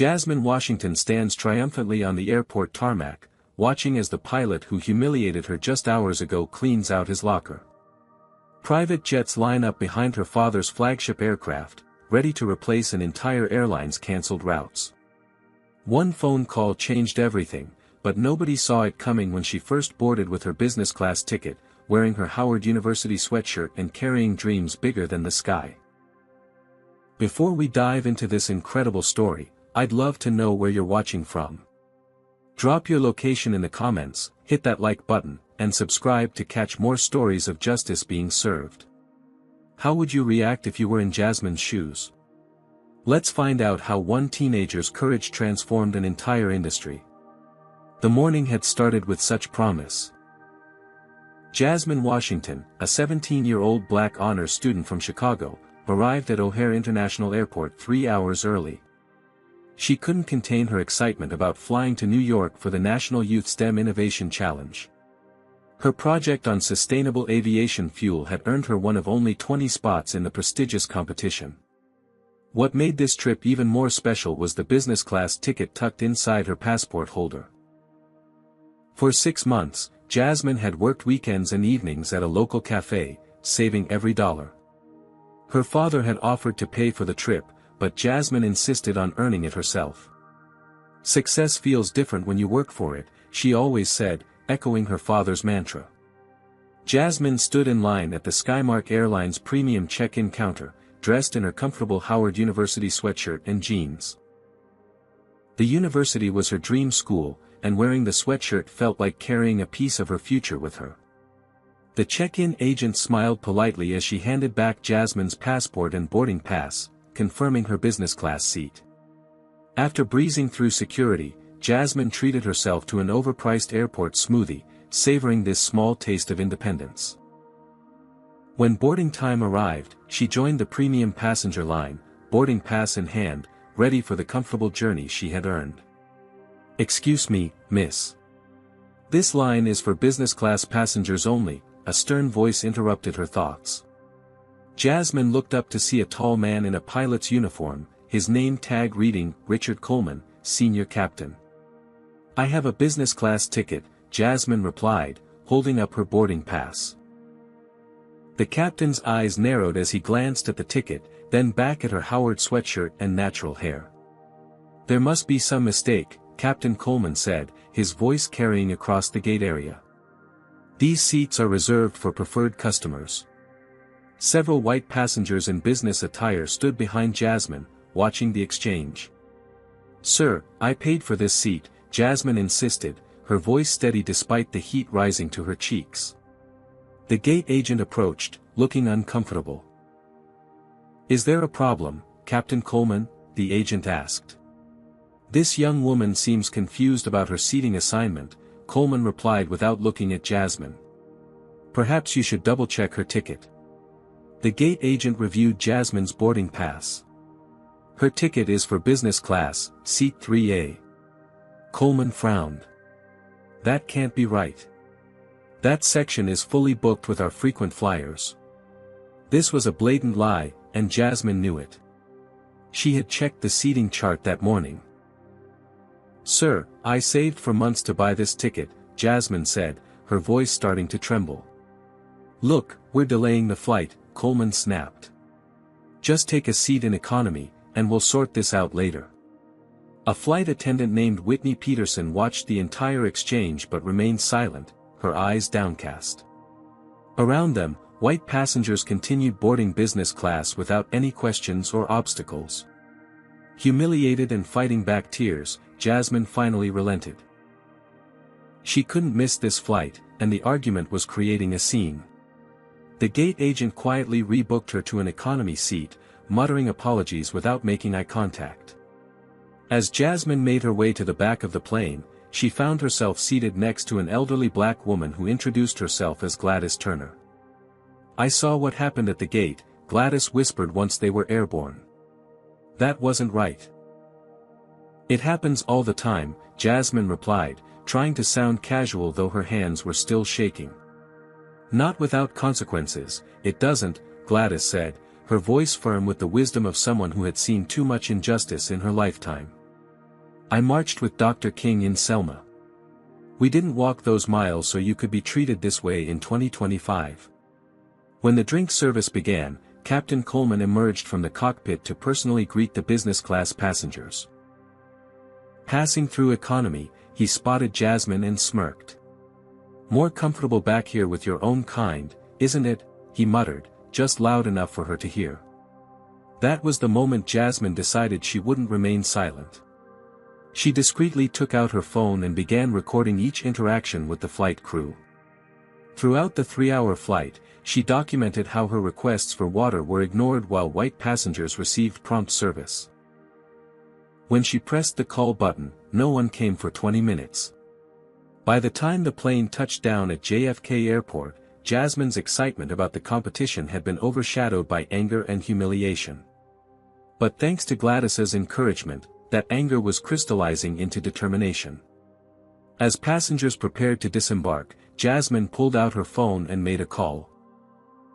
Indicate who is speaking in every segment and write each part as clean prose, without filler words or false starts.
Speaker 1: Jasmine Washington stands triumphantly on the airport tarmac, watching as the pilot who humiliated her just hours ago cleans out his locker. Private jets line up behind her father's flagship aircraft, ready to replace an entire airline's cancelled routes. One phone call changed everything, but nobody saw it coming when she first boarded with her business class ticket, wearing her Howard University sweatshirt and carrying dreams bigger than the sky. Before we dive into this incredible story, I'd love to know where you're watching from. Drop your location in the comments, hit that like button, and subscribe to catch more stories of justice being served. How would you react if you were in Jasmine's shoes? Let's find out how one teenager's courage transformed an entire industry. The morning had started with such promise. Jasmine Washington, a 17-year-old black honors student from Chicago, arrived at O'Hare International Airport 3 hours early. She couldn't contain her excitement about flying to New York for the National Youth STEM Innovation Challenge. Her project on sustainable aviation fuel had earned her one of only 20 spots in the prestigious competition. What made this trip even more special was the business class ticket tucked inside her passport holder. For 6 months, Jasmine had worked weekends and evenings at a local cafe, saving every dollar. Her father had offered to pay for the trip, but Jasmine insisted on earning it herself. Success feels different when you work for it, she always said, echoing her father's mantra. Jasmine stood in line at the Skymark Airlines premium check-in counter, dressed in her comfortable Howard University sweatshirt and jeans. The university was her dream school, and wearing the sweatshirt felt like carrying a piece of her future with her. The check-in agent smiled politely as she handed back Jasmine's passport and boarding pass, confirming her business class seat. After breezing through security, Jasmine treated herself to an overpriced airport smoothie, savoring this small taste of independence. When boarding time arrived, she joined the premium passenger line, boarding pass in hand, ready for the comfortable journey she had earned. "Excuse me, miss. This line is for business class passengers only," a stern voice interrupted her thoughts. Jasmine looked up to see a tall man in a pilot's uniform, his name tag reading, Richard Coleman, Senior Captain. "I have a business class ticket," Jasmine replied, holding up her boarding pass. The captain's eyes narrowed as he glanced at the ticket, then back at her Howard sweatshirt and natural hair. "There must be some mistake," Captain Coleman said, his voice carrying across the gate area. "These seats are reserved for preferred customers." Several white passengers in business attire stood behind Jasmine, watching the exchange. "Sir, I paid for this seat," Jasmine insisted, her voice steady despite the heat rising to her cheeks. The gate agent approached, looking uncomfortable. "Is there a problem, Captain Coleman?" the agent asked. "This young woman seems confused about her seating assignment," Coleman replied without looking at Jasmine. "Perhaps you should double-check her ticket." The gate agent reviewed Jasmine's boarding pass. "Her ticket is for business class, seat 3A. Coleman frowned. "That can't be right. That section is fully booked with our frequent flyers." This was a blatant lie, and Jasmine knew it. She had checked the seating chart that morning. "Sir, I saved for months to buy this ticket," Jasmine said, her voice starting to tremble. "Look, we're delaying the flight," Coleman snapped. "Just take a seat in economy, and we'll sort this out later." A flight attendant named Whitney Peterson watched the entire exchange but remained silent, her eyes downcast. Around them, white passengers continued boarding business class without any questions or obstacles. Humiliated and fighting back tears, Jasmine finally relented. She couldn't miss this flight, and the argument was creating a scene. The gate agent quietly rebooked her to an economy seat, muttering apologies without making eye contact. As Jasmine made her way to the back of the plane, she found herself seated next to an elderly black woman who introduced herself as Gladys Turner. "I saw what happened at the gate," Gladys whispered once they were airborne. "That wasn't right." "It happens all the time," Jasmine replied, trying to sound casual though her hands were still shaking. "Not without consequences, it doesn't," Gladys said, her voice firm with the wisdom of someone who had seen too much injustice in her lifetime. I marched with Dr. King in Selma. We didn't walk those miles so you could be treated this way in 2025. When the drink service began, Captain Coleman emerged from the cockpit to personally greet the business class passengers. Passing through economy, he spotted Jasmine and smirked. "More comfortable back here with your own kind, isn't it?" he muttered, just loud enough for her to hear. That was the moment Jasmine decided she wouldn't remain silent. She discreetly took out her phone and began recording each interaction with the flight crew. Throughout the 3-hour flight, she documented how her requests for water were ignored while white passengers received prompt service. When she pressed the call button, no one came for 20 minutes. By the time the plane touched down at JFK Airport, Jasmine's excitement about the competition had been overshadowed by anger and humiliation. But thanks to Gladys's encouragement, that anger was crystallizing into determination. As passengers prepared to disembark, Jasmine pulled out her phone and made a call.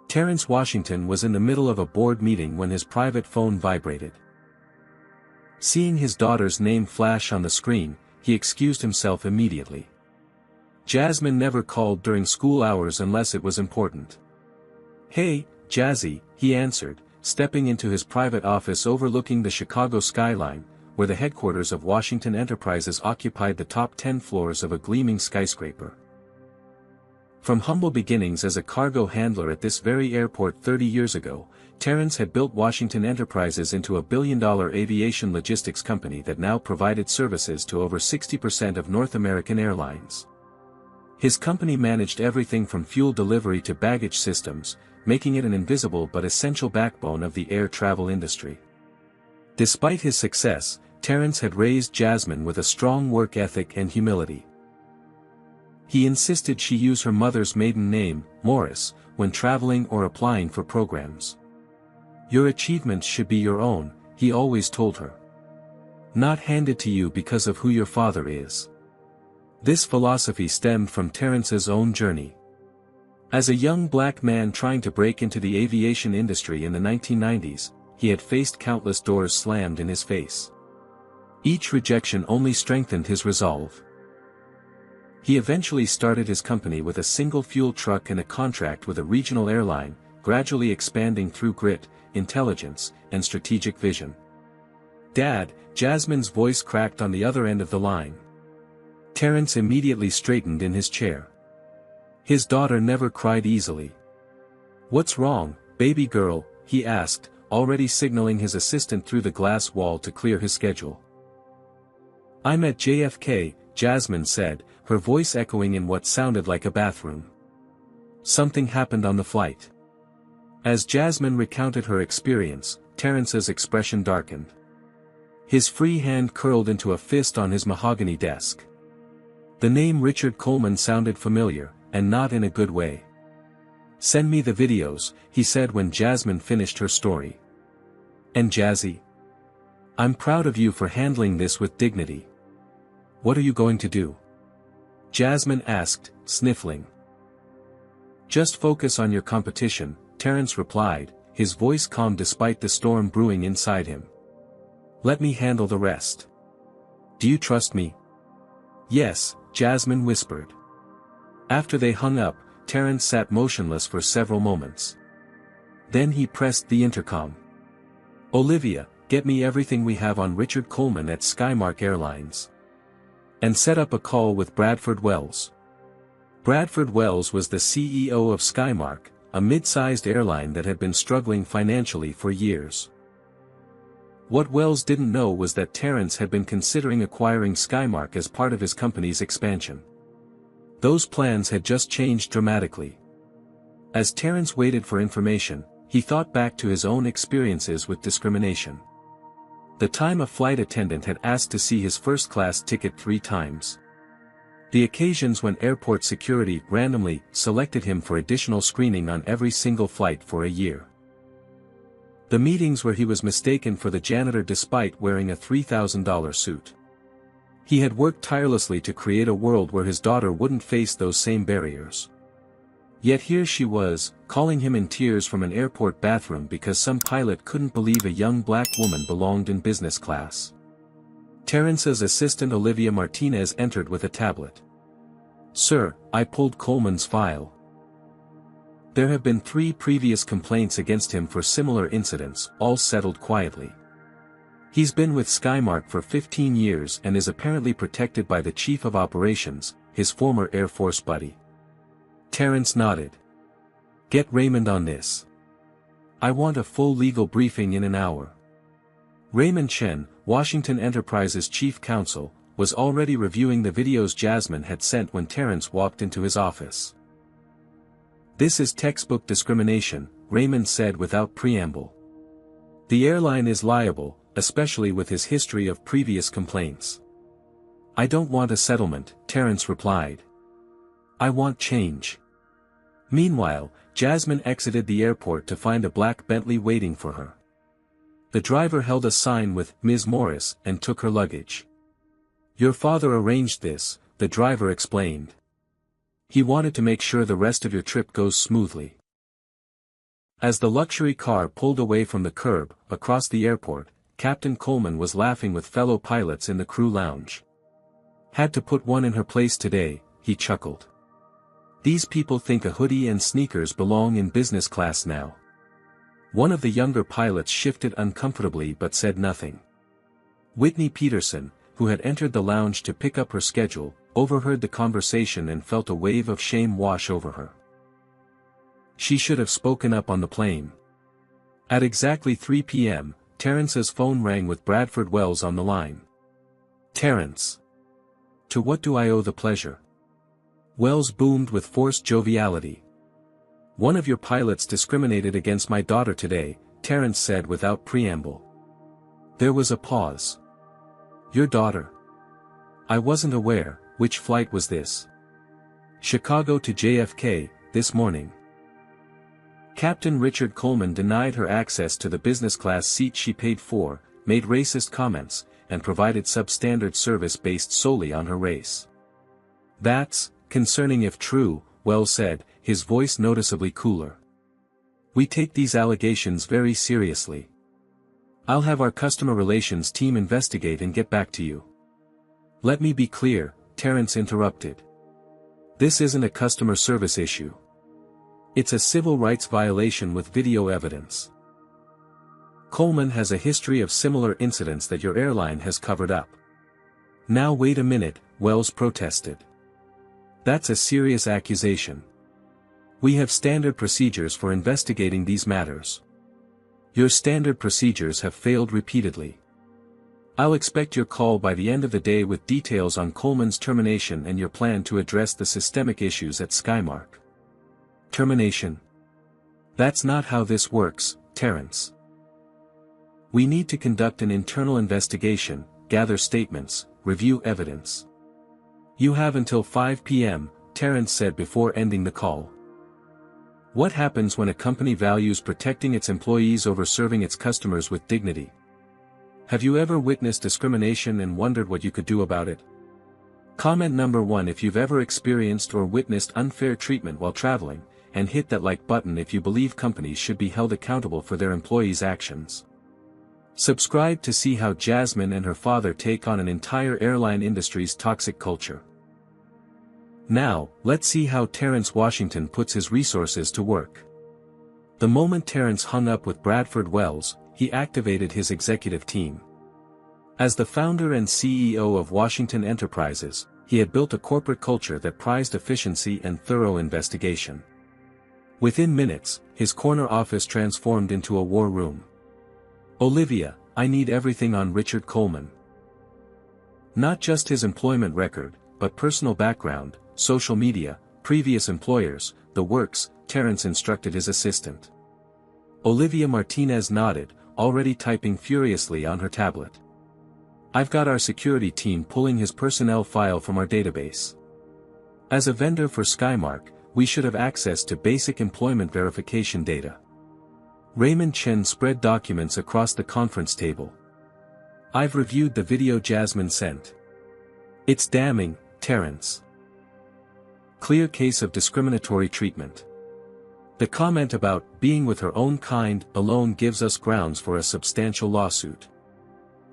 Speaker 1: Terrence Washington was in the middle of a board meeting when his private phone vibrated. Seeing his daughter's name flash on the screen, he excused himself immediately. Jasmine never called during school hours unless it was important. "Hey, Jazzy," he answered, stepping into his private office overlooking the Chicago skyline, where the headquarters of Washington Enterprises occupied the top 10 floors of a gleaming skyscraper. From humble beginnings as a cargo handler at this very airport 30 years ago, Terrence had built Washington Enterprises into a billion-dollar aviation logistics company that now provided services to over 60% of North American airlines. His company managed everything from fuel delivery to baggage systems, making it an invisible but essential backbone of the air travel industry. Despite his success, Terrence had raised Jasmine with a strong work ethic and humility. He insisted she use her mother's maiden name, Morris, when traveling or applying for programs. "Your achievements should be your own," he always told her. "Not handed to you because of who your father is." This philosophy stemmed from Terrence's own journey. As a young black man trying to break into the aviation industry in the 1990s, he had faced countless doors slammed in his face. Each rejection only strengthened his resolve. He eventually started his company with a single fuel truck and a contract with a regional airline, gradually expanding through grit, intelligence, and strategic vision. "Dad," Jasmine's voice cracked on the other end of the line. Terrence immediately straightened in his chair. His daughter never cried easily. "What's wrong, baby girl?" he asked, already signaling his assistant through the glass wall to clear his schedule. "I'm at JFK," Jasmine said, her voice echoing in what sounded like a bathroom. Something happened on the flight. As Jasmine recounted her experience, Terrence's expression darkened. His free hand curled into a fist on his mahogany desk. The name Richard Coleman sounded familiar, and not in a good way. "Send me the videos," he said when Jasmine finished her story. "And Jazzy? I'm proud of you for handling this with dignity. What are you going to do?" Jasmine asked, sniffling. "Just focus on your competition," Terrence replied, his voice calm despite the storm brewing inside him. "Let me handle the rest. Do you trust me?" "Yes," Jasmine whispered. After they hung up, Terrence sat motionless for several moments. Then he pressed the intercom. "Olivia, get me everything we have on Richard Coleman at Skymark Airlines. And set up a call with Bradford Wells." Bradford Wells was the CEO of Skymark, a mid-sized airline that had been struggling financially for years. What Wells didn't know was that Terrence had been considering acquiring Skymark as part of his company's expansion. Those plans had just changed dramatically. As Terrence waited for information, he thought back to his own experiences with discrimination. The time a flight attendant had asked to see his first-class ticket 3 times. The occasions when airport security randomly selected him for additional screening on every single flight for a year. The meetings where he was mistaken for the janitor despite wearing a $3,000 suit. He had worked tirelessly to create a world where his daughter wouldn't face those same barriers. Yet here she was, calling him in tears from an airport bathroom because some pilot couldn't believe a young black woman belonged in business class. Terrence's assistant Olivia Martinez entered with a tablet. "Sir, I pulled Coleman's file. There have been 3 previous complaints against him for similar incidents, all settled quietly. He's been with Skymark for 15 years and is apparently protected by the Chief of Operations, his former Air Force buddy." Terrence nodded. "Get Raymond on this. I want a full legal briefing in an hour." Raymond Chen, Washington Enterprises chief counsel, was already reviewing the videos Jasmine had sent when Terrence walked into his office. "This is textbook discrimination," Raymond said without preamble. "The airline is liable, especially with his history of previous complaints." "I don't want a settlement," Terrence replied. "I want change." Meanwhile, Jasmine exited the airport to find a black Bentley waiting for her. The driver held a sign with "Ms. Morris" and took her luggage. "Your father arranged this," the driver explained. "He wanted to make sure the rest of your trip goes smoothly." As the luxury car pulled away from the curb, across the airport, Captain Coleman was laughing with fellow pilots in the crew lounge. "Had to put one in her place today," he chuckled. "These people think a hoodie and sneakers belong in business class now." One of the younger pilots shifted uncomfortably but said nothing. Whitney Peterson, who had entered the lounge to pick up her schedule, overheard the conversation and felt a wave of shame wash over her. She should have spoken up on the plane. At exactly 3 p.m., Terrence's phone rang with Bradford Wells on the line. "Terrence. To what do I owe the pleasure?" Wells boomed with forced joviality. "One of your pilots discriminated against my daughter today," Terrence said without preamble. There was a pause. "Your daughter? I wasn't aware. Which flight was this?" "Chicago to JFK, this morning." Captain Richard Coleman denied her access to the business class seat she paid for, made racist comments, and provided substandard service based solely on her race. "That's concerning if true," Wells said, his voice noticeably cooler. "We take these allegations very seriously. I'll have our customer relations team investigate and get back to you." "Let me be clear," Terrence interrupted. "This isn't a customer service issue. It's a civil rights violation with video evidence. Coleman has a history of similar incidents that your airline has covered up." "Now wait a minute," Wells protested. "That's a serious accusation. We have standard procedures for investigating these matters. Your standard procedures have failed repeatedly. I'll expect your call by the end of the day with details on Coleman's termination and your plan to address the systemic issues at Skymark." "Termination? That's not how this works, Terrence. We need to conduct an internal investigation, gather statements, review evidence." "You have until 5 p.m., Terrence said before ending the call. What happens when a company values protecting its employees over serving its customers with dignity? Have you ever witnessed discrimination and wondered what you could do about it? Comment number 1 if you've ever experienced or witnessed unfair treatment while traveling, and hit that like button if you believe companies should be held accountable for their employees' actions. Subscribe to see how Jasmine and her father take on an entire airline industry's toxic culture. Now, let's see how Terrence Washington puts his resources to work. The moment Terrence hung up with Bradford Wells, he activated his executive team. As the founder and CEO of Washington Enterprises, he had built a corporate culture that prized efficiency and thorough investigation. Within minutes, his corner office transformed into a war room. "Olivia, I need everything on Richard Coleman. Not just his employment record, but personal background, social media, previous employers, the works," Terrence instructed his assistant. Olivia Martinez nodded, already typing furiously on her tablet. "I've got our security team pulling his personnel file from our database. As a vendor for Skymark, we should have access to basic employment verification data." Raymond Chen spread documents across the conference table. "I've reviewed the video Jasmine sent. It's damning, Terrence. Clear case of discriminatory treatment. The comment about being with her own kind alone gives us grounds for a substantial lawsuit.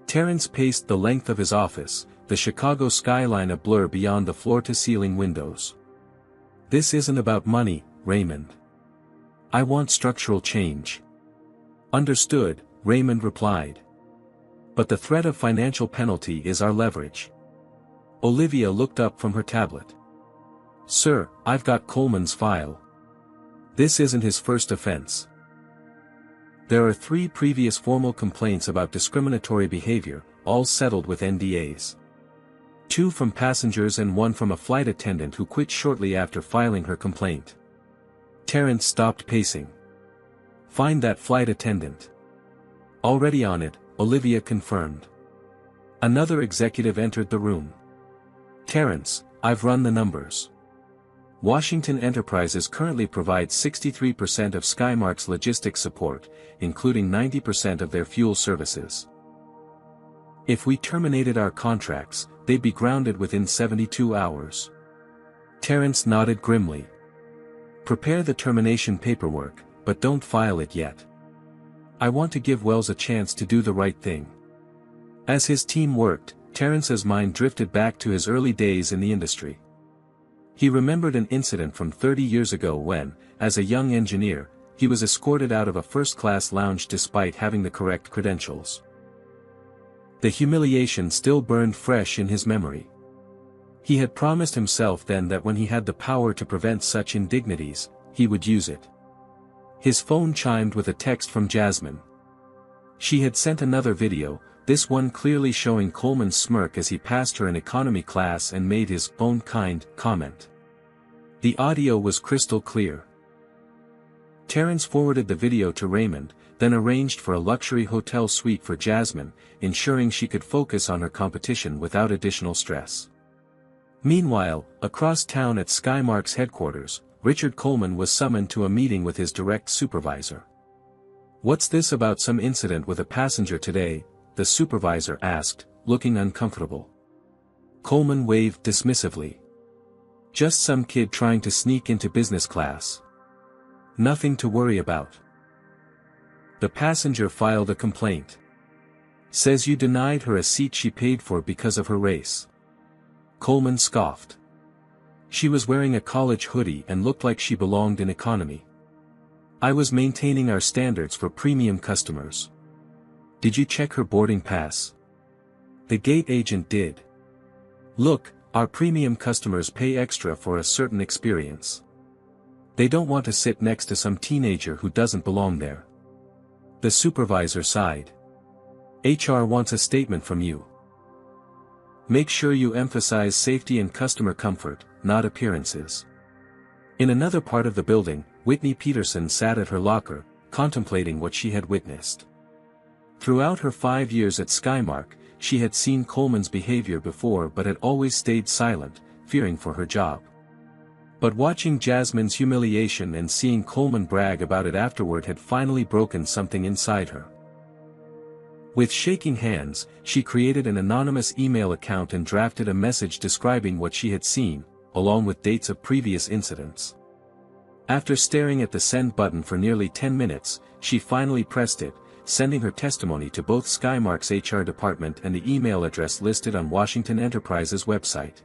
Speaker 1: Terrence paced the length of his office, the Chicago skyline a blur beyond the floor-to-ceiling windows. This isn't about money, Raymond. I want structural change. Understood, Raymond replied. But the threat of financial penalty is our leverage. Olivia looked up from her tablet. Sir, I've got Coleman's file. This isn't his first offense. There are 3 previous formal complaints about discriminatory behavior, all settled with NDAs. 2 from passengers and 1 from a flight attendant who quit shortly after filing her complaint. Terrence stopped pacing. Find that flight attendant. Already on it, Olivia confirmed. Another executive entered the room. Terrence, I've run the numbers. Washington Enterprises currently provides 63% of Skymark's logistics support, including 90% of their fuel services. If we terminated our contracts, they'd be grounded within 72 hours. Terrence nodded grimly. Prepare the termination paperwork, but don't file it yet. I want to give Wells a chance to do the right thing. As his team worked, Terrence's mind drifted back to his early days in the industry. He remembered an incident from 30 years ago when, as a young engineer, he was escorted out of a first-class lounge despite having the correct credentials. The humiliation still burned fresh in his memory. He had promised himself then that when he had the power to prevent such indignities, he would use it. His phone chimed with a text from Jasmine. She had sent another video, this one clearly showing Coleman's smirk as he passed her in economy class and made his own kind comment. The audio was crystal clear. Terrence forwarded the video to Raymond, then arranged for a luxury hotel suite for Jasmine, ensuring she could focus on her competition without additional stress. Meanwhile, across town at Skymark's headquarters, Richard Coleman was summoned to a meeting with his direct supervisor. What's this about some incident with a passenger today? The supervisor asked, looking uncomfortable. Coleman waved dismissively. Just some kid trying to sneak into business class. Nothing to worry about. The passenger filed a complaint. Says you denied her a seat she paid for because of her race. Coleman scoffed. She was wearing a college hoodie and looked like she belonged in economy. I was maintaining our standards for premium customers. Did you check her boarding pass? The gate agent did. Look, our premium customers pay extra for a certain experience. They don't want to sit next to some teenager who doesn't belong there. The supervisor sighed. HR wants a statement from you. Make sure you emphasize safety and customer comfort, not appearances. In another part of the building, Whitney Peterson sat at her locker, contemplating what she had witnessed. Throughout her 5 years at Skymark, she had seen Coleman's behavior before but had always stayed silent, fearing for her job. But watching Jasmine's humiliation and seeing Coleman brag about it afterward had finally broken something inside her. With shaking hands, she created an anonymous email account and drafted a message describing what she had seen, along with dates of previous incidents. After staring at the send button for nearly 10 minutes, she finally pressed it, sending her testimony to both Skymark's HR department and the email address listed on Washington Enterprises' website.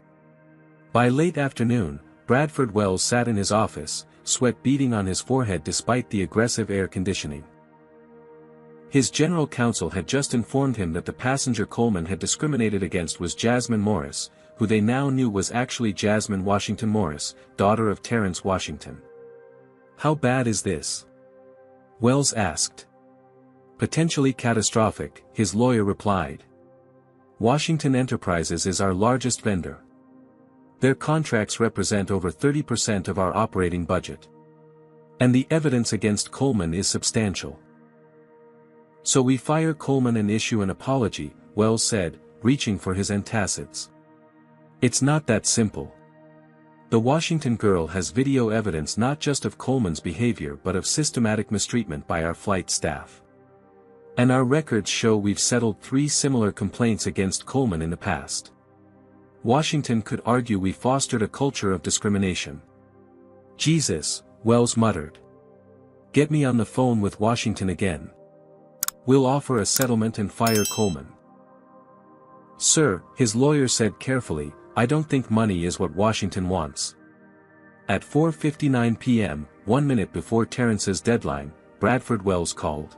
Speaker 1: By late afternoon, Bradford Wells sat in his office, sweat beading on his forehead despite the aggressive air conditioning. His general counsel had just informed him that the passenger Coleman had discriminated against was Jasmine Morris, who they now knew was actually Jasmine Washington Morris, daughter of Terrence Washington. How bad is this? Wells asked. Potentially catastrophic, his lawyer replied. Washington Enterprises is our largest vendor. Their contracts represent over 30% of our operating budget. And the evidence against Coleman is substantial. So we fire Coleman and issue an apology, Wells said, reaching for his antacids. It's not that simple. The Washington girl has video evidence not just of Coleman's behavior but of systematic mistreatment by our flight staff. And our records show we've settled 3 similar complaints against Coleman in the past. Washington could argue we fostered a culture of discrimination. Jesus, Wells muttered. Get me on the phone with Washington again. We'll offer a settlement and fire Coleman. Sir, his lawyer said carefully, I don't think money is what Washington wants. At 4:59 p.m., 1 minute before Terrence's deadline, Bradford Wells called.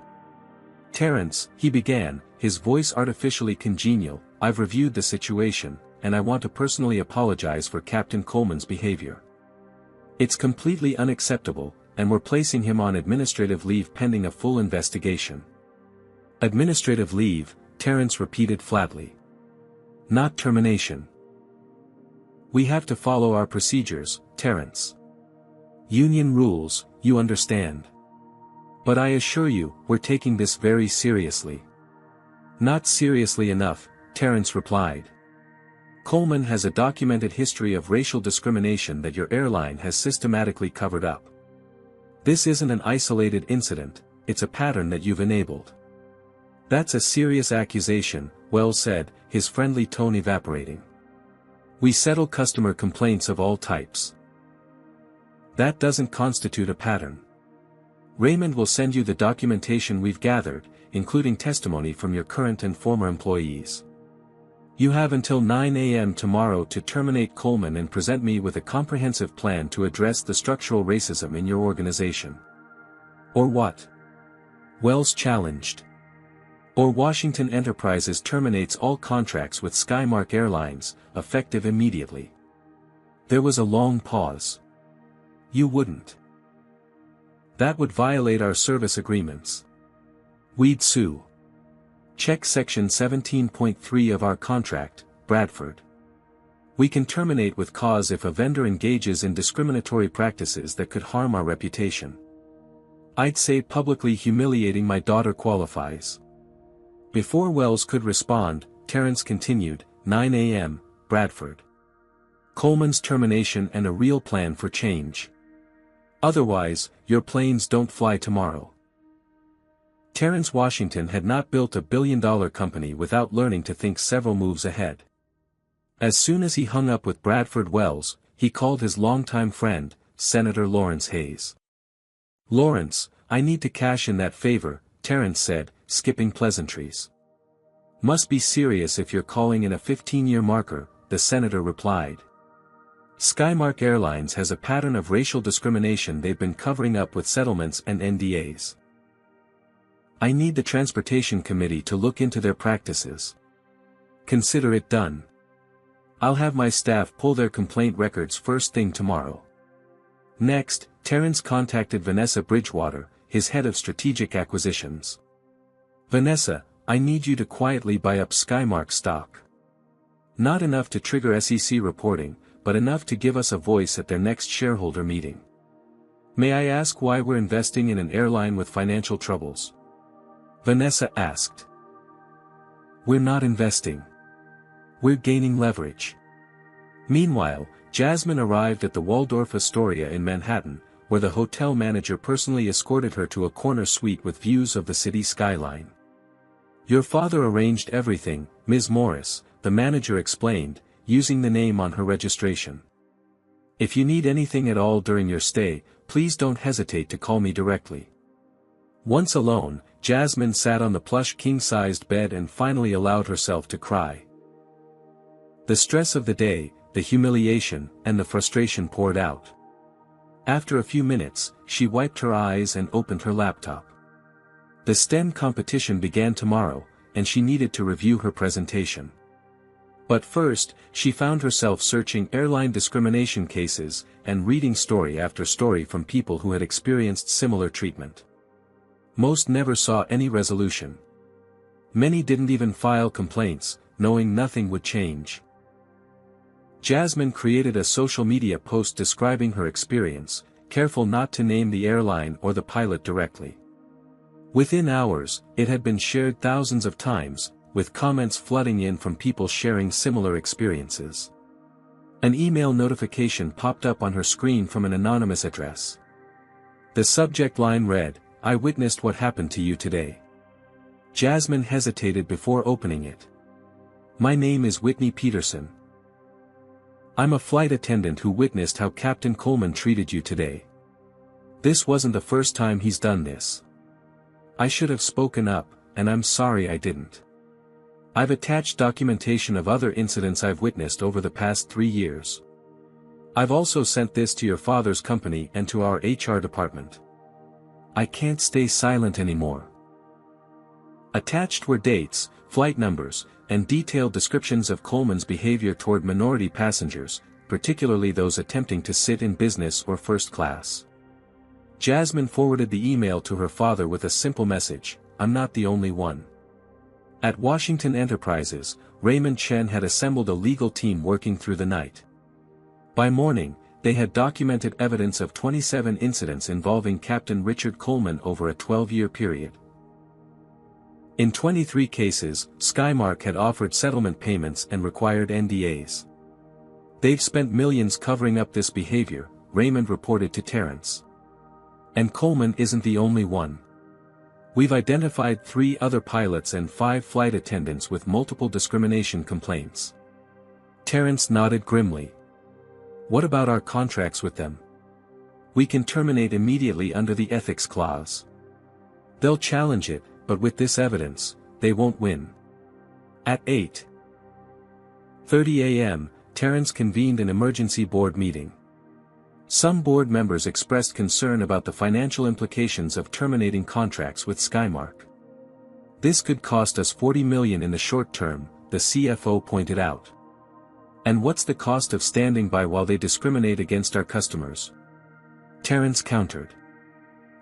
Speaker 1: Terrence, he began, his voice artificially congenial, I've reviewed the situation, and I want to personally apologize for Captain Coleman's behavior. It's completely unacceptable, and we're placing him on administrative leave pending a full investigation. Administrative leave, Terrence repeated flatly. Not termination. We have to follow our procedures, Terrence. Union rules, you understand. But I assure you, we're taking this very seriously. Not seriously enough, Terrence replied. Coleman has a documented history of racial discrimination that your airline has systematically covered up. This isn't an isolated incident, it's a pattern that you've enabled. That's a serious accusation, Wells said, his friendly tone evaporating. We settle customer complaints of all types. That doesn't constitute a pattern. Raymond will send you the documentation we've gathered, including testimony from your current and former employees. You have until 9 a.m. tomorrow to terminate Coleman and present me with a comprehensive plan to address the structural racism in your organization. Or what? Wells challenged. Or Washington Enterprises terminates all contracts with Skymark Airlines, effective immediately. There was a long pause. You wouldn't. That would violate our service agreements. We'd sue. Check Section 17.3 of our contract, Bradford. We can terminate with cause if a vendor engages in discriminatory practices that could harm our reputation. I'd say publicly humiliating my daughter qualifies. Before Wells could respond, Terrence continued, 9 a.m., Bradford. Coleman's termination and a real plan for change. Otherwise, your planes don't fly tomorrow. Terrence Washington had not built a billion-dollar company without learning to think several moves ahead. As soon as he hung up with Bradford Wells, he called his longtime friend, Senator Lawrence Hayes. Lawrence, I need to cash in that favor, Terrence said, skipping pleasantries. Must be serious if you're calling in a 15-year marker, the senator replied. Skymark Airlines has a pattern of racial discrimination they've been covering up with settlements and NDAs. I need the Transportation Committee to look into their practices. Consider it done. I'll have my staff pull their complaint records first thing tomorrow. Next, Terrence contacted Vanessa Bridgewater, his head of strategic acquisitions. Vanessa, I need you to quietly buy up Skymark stock. Not enough to trigger SEC reporting, but enough to give us a voice at their next shareholder meeting. May I ask why we're investing in an airline with financial troubles? Vanessa asked. We're not investing. We're gaining leverage. Meanwhile, Jasmine arrived at the Waldorf Astoria in Manhattan, where the hotel manager personally escorted her to a corner suite with views of the city skyline. Your father arranged everything, Ms. Morris, the manager explained, using the name on her registration. If you need anything at all during your stay, please don't hesitate to call me directly. Once alone, Jasmine sat on the plush king-sized bed and finally allowed herself to cry. The stress of the day, the humiliation, and the frustration poured out. After a few minutes, she wiped her eyes and opened her laptop. The STEM competition began tomorrow, and she needed to review her presentation. But first, she found herself searching airline discrimination cases, and reading story after story from people who had experienced similar treatment. Most never saw any resolution. Many didn't even file complaints, knowing nothing would change. Jasmine created a social media post describing her experience, careful not to name the airline or the pilot directly. Within hours, it had been shared thousands of times, with comments flooding in from people sharing similar experiences. An email notification popped up on her screen from an anonymous address. The subject line read, I witnessed what happened to you today. Jasmine hesitated before opening it. My name is Whitney Peterson. I'm a flight attendant who witnessed how Captain Coleman treated you today. This wasn't the first time he's done this. I should have spoken up, and I'm sorry I didn't. I've attached documentation of other incidents I've witnessed over the past 3 years. I've also sent this to your father's company and to our HR department. I can't stay silent anymore. Attached were dates, flight numbers, and detailed descriptions of Coleman's behavior toward minority passengers, particularly those attempting to sit in business or first class. Jasmine forwarded the email to her father with a simple message, "I'm not the only one." At Washington Enterprises, Raymond Chen had assembled a legal team working through the night. By morning, they had documented evidence of 27 incidents involving Captain Richard Coleman over a 12-year period. In 23 cases, Skymark had offered settlement payments and required NDAs. "They've spent millions covering up this behavior," Raymond reported to Terrence. "And Coleman isn't the only one. We've identified 3 other pilots and 5 flight attendants with multiple discrimination complaints." Terrence nodded grimly. "What about our contracts with them? We can terminate immediately under the ethics clause. They'll challenge it, but with this evidence, they won't win." At 8:30 a.m., Terrence convened an emergency board meeting. Some board members expressed concern about the financial implications of terminating contracts with Skymark. "This could cost us $40 million in the short term," the CFO pointed out. "And what's the cost of standing by while they discriminate against our customers?" Terrence countered.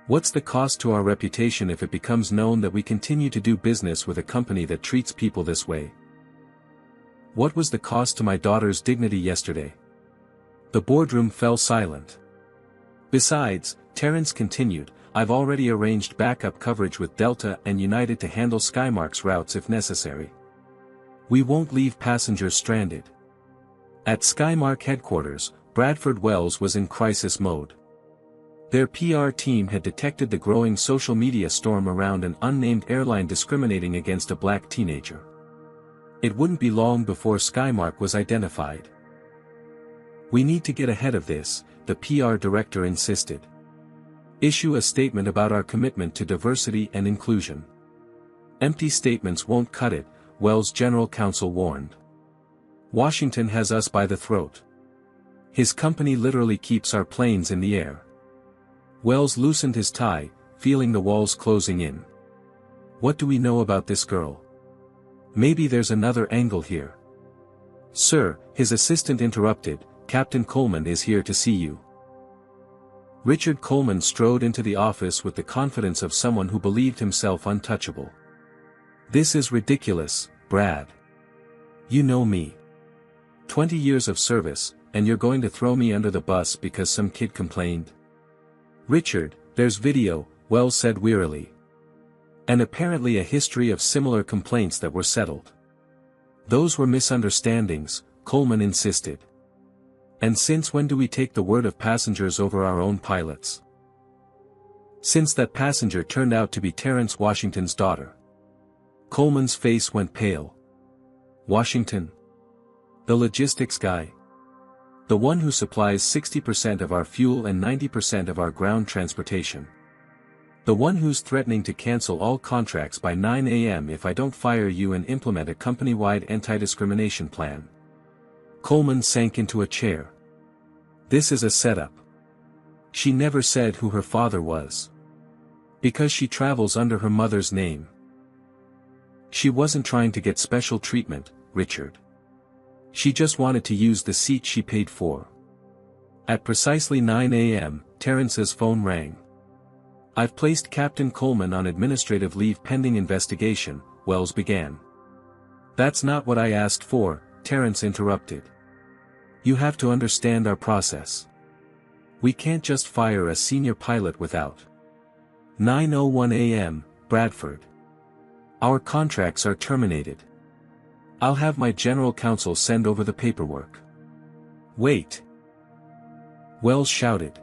Speaker 1: "What's the cost to our reputation if it becomes known that we continue to do business with a company that treats people this way? What was the cost to my daughter's dignity yesterday?" The boardroom fell silent. "Besides," Terrence continued, "I've already arranged backup coverage with Delta and United to handle Skymark's routes if necessary. We won't leave passengers stranded." At Skymark headquarters, Bradford Wells was in crisis mode. Their PR team had detected the growing social media storm around an unnamed airline discriminating against a black teenager. It wouldn't be long before Skymark was identified. "We need to get ahead of this," the PR director insisted. "Issue a statement about our commitment to diversity and inclusion." "Empty statements won't cut it," Wells' general counsel warned. "Washington has us by the throat. His company literally keeps our planes in the air." Wells loosened his tie, feeling the walls closing in. "What do we know about this girl? Maybe there's another angle here." "Sir," his assistant interrupted, "Captain Coleman is here to see you." Richard Coleman strode into the office with the confidence of someone who believed himself untouchable. "This is ridiculous, Brad. You know me. 20 years of service, and you're going to throw me under the bus because some kid complained?" "Richard, there's video," Wells said wearily. "And apparently a history of similar complaints that were settled." "Those were misunderstandings," Coleman insisted. "And since when do we take the word of passengers over our own pilots?" "Since that passenger turned out to be Terrence Washington's daughter." Coleman's face went pale. "Washington? The logistics guy? The one who supplies 60% of our fuel and 90% of our ground transportation? The one who's threatening to cancel all contracts by 9 a.m. if I don't fire you and implement a company-wide anti-discrimination plan?" Coleman sank into a chair. "This is a setup. She never said who her father was. Because she travels under her mother's name. She wasn't trying to get special treatment, Richard. She just wanted to use the seat she paid for." At precisely 9 a.m., Terrence's phone rang. "I've placed Captain Coleman on administrative leave pending investigation," Wells began. "That's not what I asked for," Terrence interrupted. "You have to understand our process. We can't just fire a senior pilot without." 9:01 a.m., Bradford. "Our contracts are terminated. I'll have my general counsel send over the paperwork." "Wait!" Wells shouted.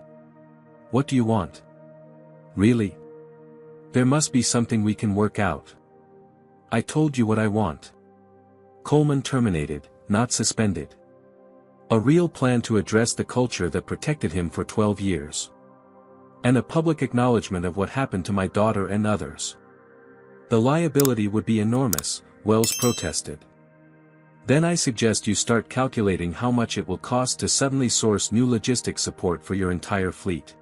Speaker 1: "What do you want? Really? There must be something we can work out. I told you what I want." Coleman terminated, not suspended. A real plan to address the culture that protected him for 12 years. And a public acknowledgement of what happened to my daughter and others. The liability would be enormous, Wells protested. Then I suggest you start calculating how much it will cost to suddenly source new logistics support for your entire fleet.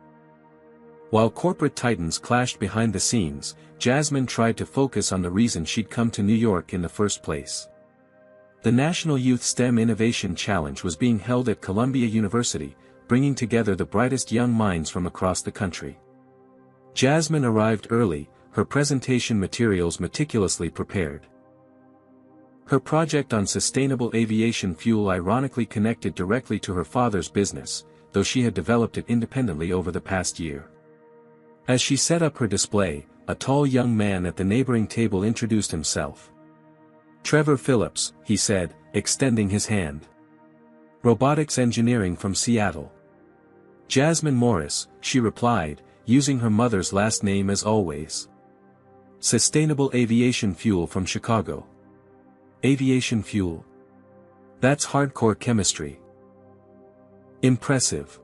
Speaker 1: While corporate titans clashed behind the scenes, Jasmine tried to focus on the reason she'd come to New York in the first place. The National Youth STEM Innovation Challenge was being held at Columbia University, bringing together the brightest young minds from across the country. Jasmine arrived early, her presentation materials meticulously prepared. Her project on sustainable aviation fuel ironically connected directly to her father's business, though she had developed it independently over the past year. As she set up her display, a tall young man at the neighboring table introduced himself. "Trevor Phillips," he said, extending his hand. "Robotics engineering from Seattle." "Jasmine Morris," she replied, using her mother's last name as always. "Sustainable aviation fuel from Chicago." Aviation fuel? That's hardcore chemistry. Impressive.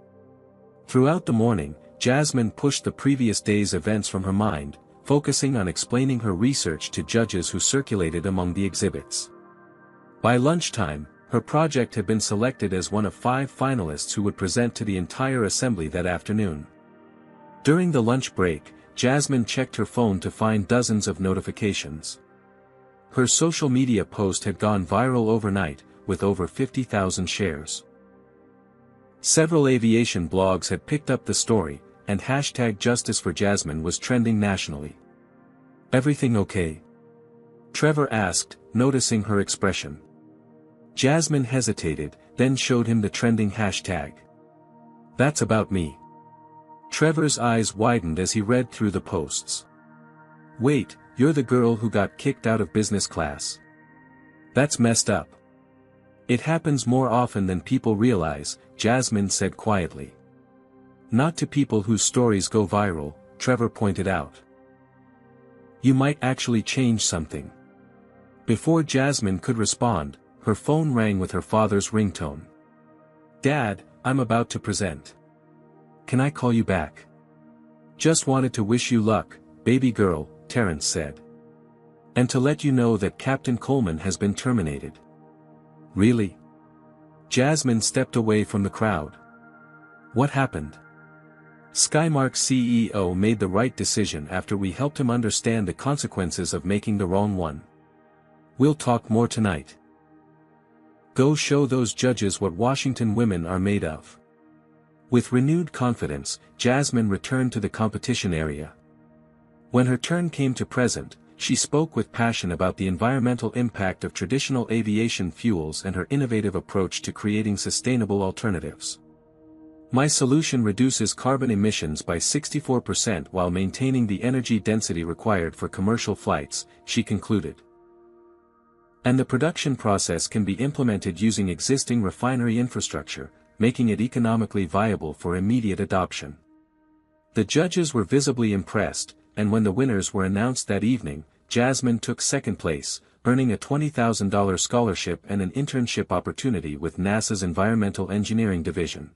Speaker 1: Throughout the morning, Jasmine pushed the previous day's events from her mind, focusing on explaining her research to judges who circulated among the exhibits. By lunchtime, her project had been selected as one of 5 finalists who would present to the entire assembly that afternoon. During the lunch break, Jasmine checked her phone to find dozens of notifications. Her social media post had gone viral overnight, with over 50,000 shares. Several aviation blogs had picked up the story, and #JusticeForJasmine was trending nationally. "Everything okay?" Trevor asked, noticing her expression. Jasmine hesitated, then showed him the trending hashtag. "That's about me." Trevor's eyes widened as he read through the posts. "Wait, you're the girl who got kicked out of business class. That's messed up." "It happens more often than people realize," Jasmine said quietly. "Not to people whose stories go viral," Trevor pointed out. "You might actually change something." Before Jasmine could respond, her phone rang with her father's ringtone. "Dad, I'm about to present. Can I call you back?" "Just wanted to wish you luck, baby girl," Terrence said. "And to let you know that Captain Coleman has been terminated." "Really?" Jasmine stepped away from the crowd. "What happened?" "Skymark's CEO made the right decision after we helped him understand the consequences of making the wrong one. We'll talk more tonight." Go show those judges what Washington women are made of. With renewed confidence, Jasmine returned to the competition area. When her turn came to present, she spoke with passion about the environmental impact of traditional aviation fuels and her innovative approach to creating sustainable alternatives. "My solution reduces carbon emissions by 64% while maintaining the energy density required for commercial flights," she concluded. "And the production process can be implemented using existing refinery infrastructure, making it economically viable for immediate adoption." The judges were visibly impressed, and when the winners were announced that evening, Jasmine took second place, earning a $20,000 scholarship and an internship opportunity with NASA's Environmental Engineering Division.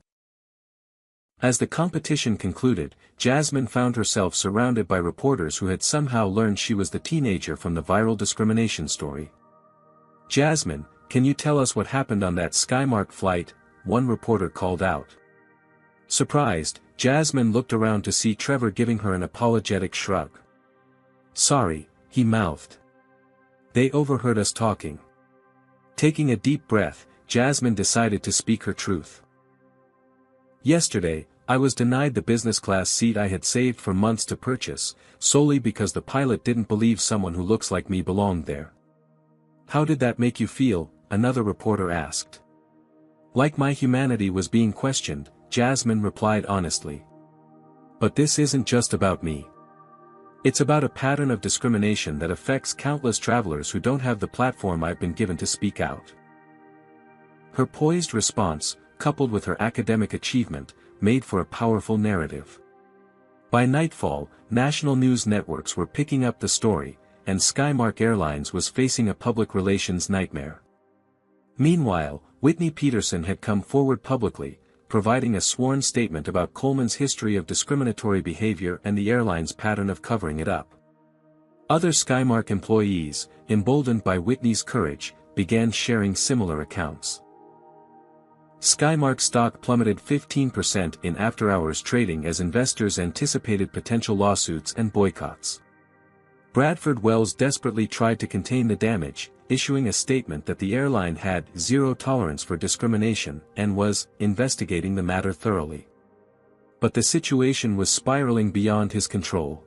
Speaker 1: As the competition concluded, Jasmine found herself surrounded by reporters who had somehow learned she was the teenager from the viral discrimination story. "Jasmine, can you tell us what happened on that Skymark flight?" one reporter called out. Surprised, Jasmine looked around to see Trevor giving her an apologetic shrug. "Sorry," he mouthed. "They overheard us talking." Taking a deep breath, Jasmine decided to speak her truth. "Yesterday, I was denied the business class seat I had saved for months to purchase, solely because the pilot didn't believe someone who looks like me belonged there." "How did that make you feel?" another reporter asked. "Like my humanity was being questioned," Jasmine replied honestly. "But this isn't just about me. It's about a pattern of discrimination that affects countless travelers who don't have the platform I've been given to speak out." Her poised response, coupled with her academic achievement, made for a powerful narrative. By nightfall, national news networks were picking up the story, and Skymark Airlines was facing a public relations nightmare. Meanwhile, Whitney Peterson had come forward publicly, providing a sworn statement about Coleman's history of discriminatory behavior and the airline's pattern of covering it up. Other Skymark employees, emboldened by Whitney's courage, began sharing similar accounts. Skymark stock plummeted 15% in after-hours trading as investors anticipated potential lawsuits and boycotts. Bradford Wells desperately tried to contain the damage, issuing a statement that the airline had zero tolerance for discrimination and was investigating the matter thoroughly. But the situation was spiraling beyond his control.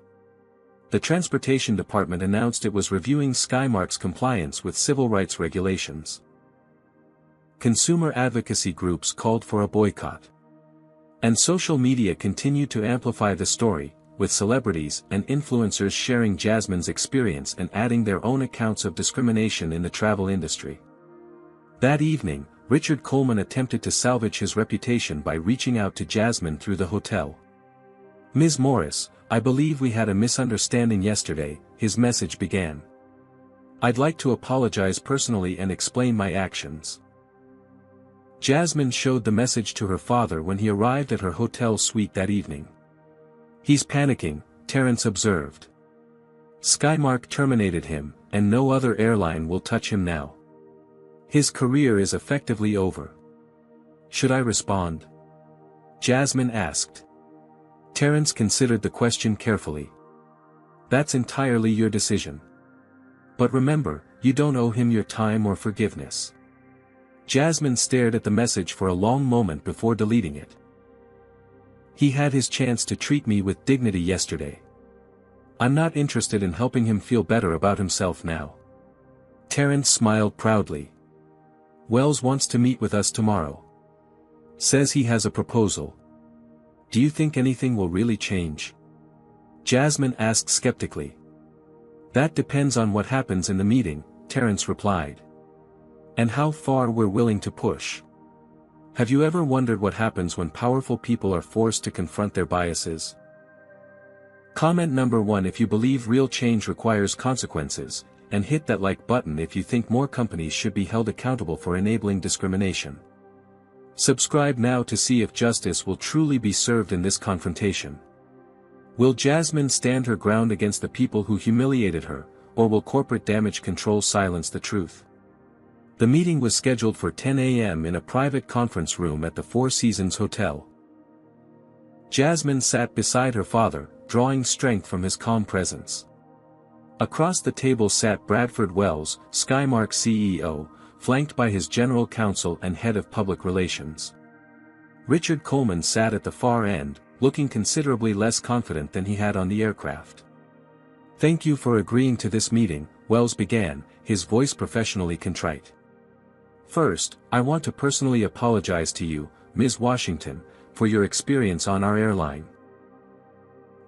Speaker 1: The Transportation Department announced it was reviewing Skymark's compliance with civil rights regulations. Consumer advocacy groups called for a boycott. And social media continued to amplify the story, with celebrities and influencers sharing Jasmine's experience and adding their own accounts of discrimination in the travel industry. That evening, Richard Coleman attempted to salvage his reputation by reaching out to Jasmine through the hotel. "Ms. Morris, I believe we had a misunderstanding yesterday," his message began. "I'd like to apologize personally and explain my actions." Jasmine showed the message to her father when he arrived at her hotel suite that evening. "He's panicking," Terrence observed. "Skymark terminated him, and no other airline will touch him now. His career is effectively over." "Should I respond?" Jasmine asked. Terrence considered the question carefully. "That's entirely your decision. But remember, you don't owe him your time or forgiveness." Jasmine stared at the message for a long moment before deleting it. "He had his chance to treat me with dignity yesterday. I'm not interested in helping him feel better about himself now." Terrence smiled proudly. "Wells wants to meet with us tomorrow. Says he has a proposal. Do you think anything will really change?" Jasmine asked skeptically. "That depends on what happens in the meeting," Terrence replied. "And how far we're willing to push. Have you ever wondered what happens when powerful people are forced to confront their biases?" Comment number 1 if you believe real change requires consequences, and hit that like button if you think more companies should be held accountable for enabling discrimination. Subscribe now to see if justice will truly be served in this confrontation. Will Jasmine stand her ground against the people who humiliated her, or will corporate damage control silence the truth? The meeting was scheduled for 10 a.m. in a private conference room at the Four Seasons Hotel. Jasmine sat beside her father, drawing strength from his calm presence. Across the table sat Bradford Wells, Skymark CEO, flanked by his general counsel and head of public relations. Richard Coleman sat at the far end, looking considerably less confident than he had on the aircraft. "Thank you for agreeing to this meeting," Wells began, his voice professionally contrite. "First, I want to personally apologize to you, Ms. Washington, for your experience on our airline.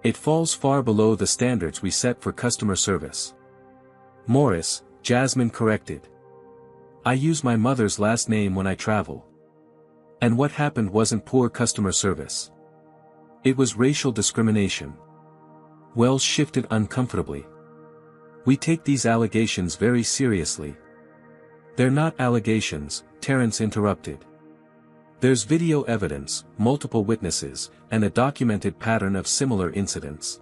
Speaker 1: It falls far below the standards we set for customer service." "Morris," Jasmine corrected. "I use my mother's last name when I travel. And what happened wasn't poor customer service. It was racial discrimination." Wells shifted uncomfortably. "We take these allegations very seriously." "They're not allegations," Terrence interrupted. "There's video evidence, multiple witnesses, and a documented pattern of similar incidents.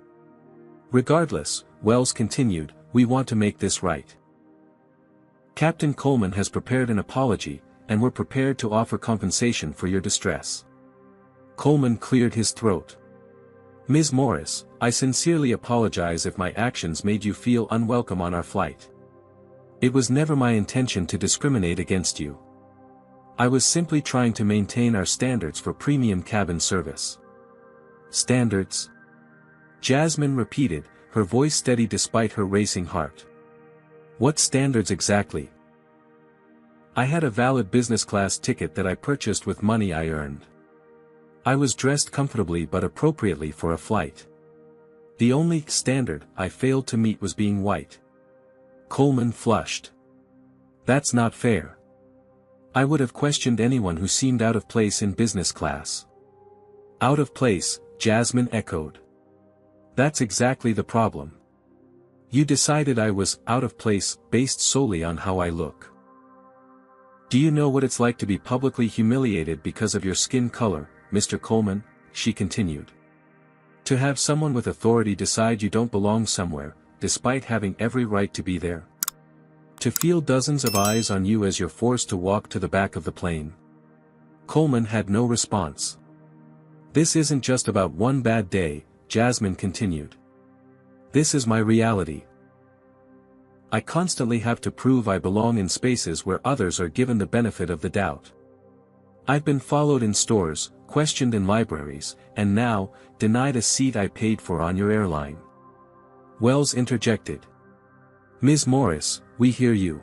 Speaker 1: Regardless," Wells continued, "we want to make this right. Captain Coleman has prepared an apology, and we're prepared to offer compensation for your distress." Coleman cleared his throat. "Ms. Morris, I sincerely apologize if my actions made you feel unwelcome on our flight. It was never my intention to discriminate against you. I was simply trying to maintain our standards for premium cabin service." "Standards?" Jasmine repeated, her voice steady despite her racing heart. "What standards exactly?" "I had a valid business class ticket that I purchased with money I earned. I was dressed comfortably but appropriately for a flight. The only standard I failed to meet was being white." Coleman flushed. "That's not fair. I would have questioned anyone who seemed out of place in business class." "Out of place," Jasmine echoed. "That's exactly the problem. You decided I was out of place based solely on how I look. Do you know what it's like to be publicly humiliated because of your skin color, Mr. Coleman?" she continued. "To have someone with authority decide you don't belong somewhere, despite having every right to be there? To feel dozens of eyes on you as you're forced to walk to the back of the plane? Coleman had no response. This isn't just about one bad day, Jasmine continued. This is my reality. I constantly have to prove I belong in spaces where others are given the benefit of the doubt. I've been followed in stores, questioned in libraries, and now, denied a seat I paid for on your airline. Wells interjected. Ms. Morris, we hear you.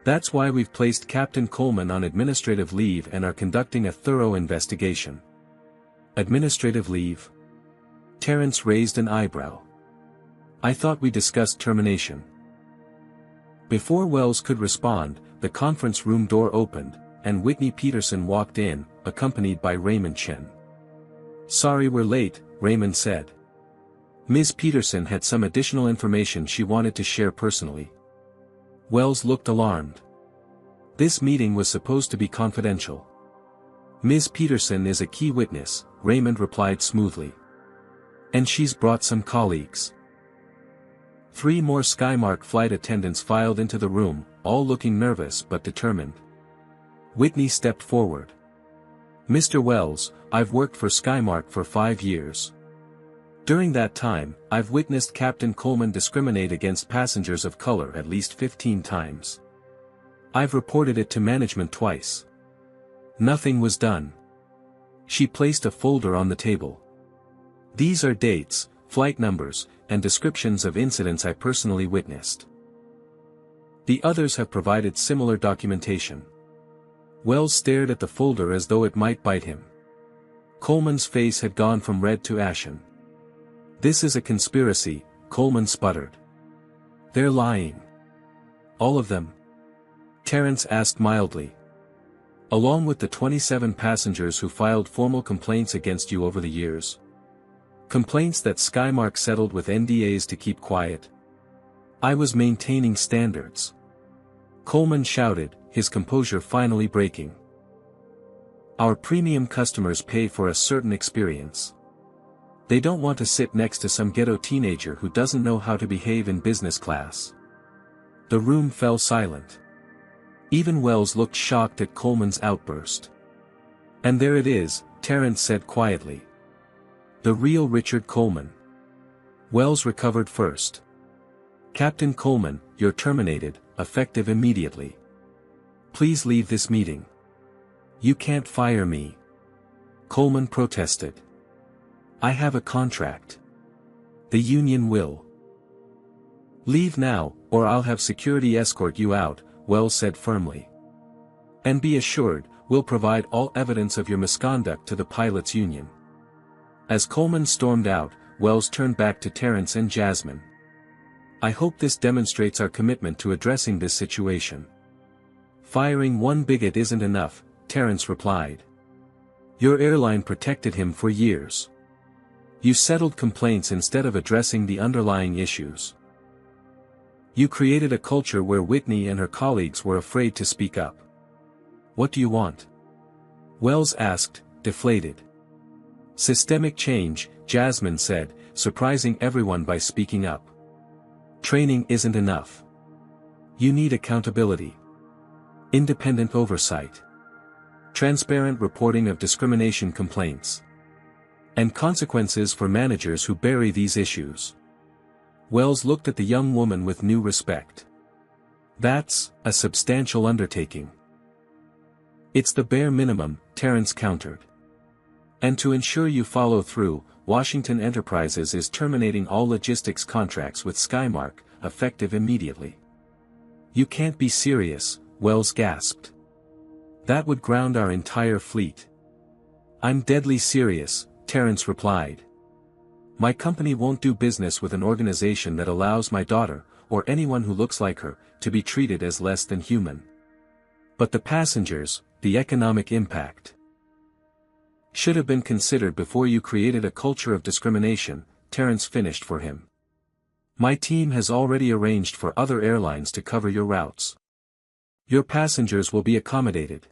Speaker 1: That's why we've placed Captain Coleman on administrative leave and are conducting a thorough investigation. Administrative leave? Terrence raised an eyebrow. I thought we discussed termination. Before Wells could respond, the conference room door opened, and Whitney Peterson walked in, accompanied by Raymond Chen. Sorry we're late, Raymond said. Ms. Peterson had some additional information she wanted to share personally. Wells looked alarmed. This meeting was supposed to be confidential. Ms. Peterson is a key witness, Raymond replied smoothly. And she's brought some colleagues. 3 more Skymark flight attendants filed into the room, all looking nervous but determined. Whitney stepped forward. Mr. Wells, I've worked for Skymark for 5 years. During that time, I've witnessed Captain Coleman discriminate against passengers of color at least 15 times. I've reported it to management twice. Nothing was done. She placed a folder on the table. These are dates, flight numbers, and descriptions of incidents I personally witnessed. The others have provided similar documentation. Wells stared at the folder as though it might bite him. Coleman's face had gone from red to ashen. This is a conspiracy, Coleman sputtered. They're lying. All of them? Terrence asked mildly. Along with the 27 passengers who filed formal complaints against you over the years. Complaints that Skymark settled with NDAs to keep quiet. I was maintaining standards. Coleman shouted, his composure finally breaking. Our premium customers pay for a certain experience. They don't want to sit next to some ghetto teenager who doesn't know how to behave in business class. The room fell silent. Even Wells looked shocked at Coleman's outburst. And there it is, Terrence said quietly. The real Richard Coleman. Wells recovered first. Captain Coleman, you're terminated, effective immediately. Please leave this meeting. You can't fire me. Coleman protested. I have a contract. The union will. Leave now, or I'll have security escort you out, Wells said firmly. And be assured, we'll provide all evidence of your misconduct to the pilots' union. As Coleman stormed out, Wells turned back to Terrence and Jasmine. I hope this demonstrates our commitment to addressing this situation. Firing one bigot isn't enough, Terrence replied. Your airline protected him for years. You settled complaints instead of addressing the underlying issues. You created a culture where Whitney and her colleagues were afraid to speak up. What do you want? Wells asked, deflated. Systemic change, Jasmine said, surprising everyone by speaking up. Training isn't enough. You need accountability. Independent oversight. Transparent reporting of discrimination complaints. And consequences for managers who bury these issues. Wells looked at the young woman with new respect. That's a substantial undertaking. It's the bare minimum, Terrence countered. And to ensure you follow through, Washington Enterprises is terminating all logistics contracts with Skymark, effective immediately. You can't be serious, Wells gasped. That would ground our entire fleet. I'm deadly serious, Terrence replied. My company won't do business with an organization that allows my daughter, or anyone who looks like her, to be treated as less than human. But the passengers, the economic impact, should have been considered before you created a culture of discrimination, Terrence finished for him. My team has already arranged for other airlines to cover your routes. Your passengers will be accommodated.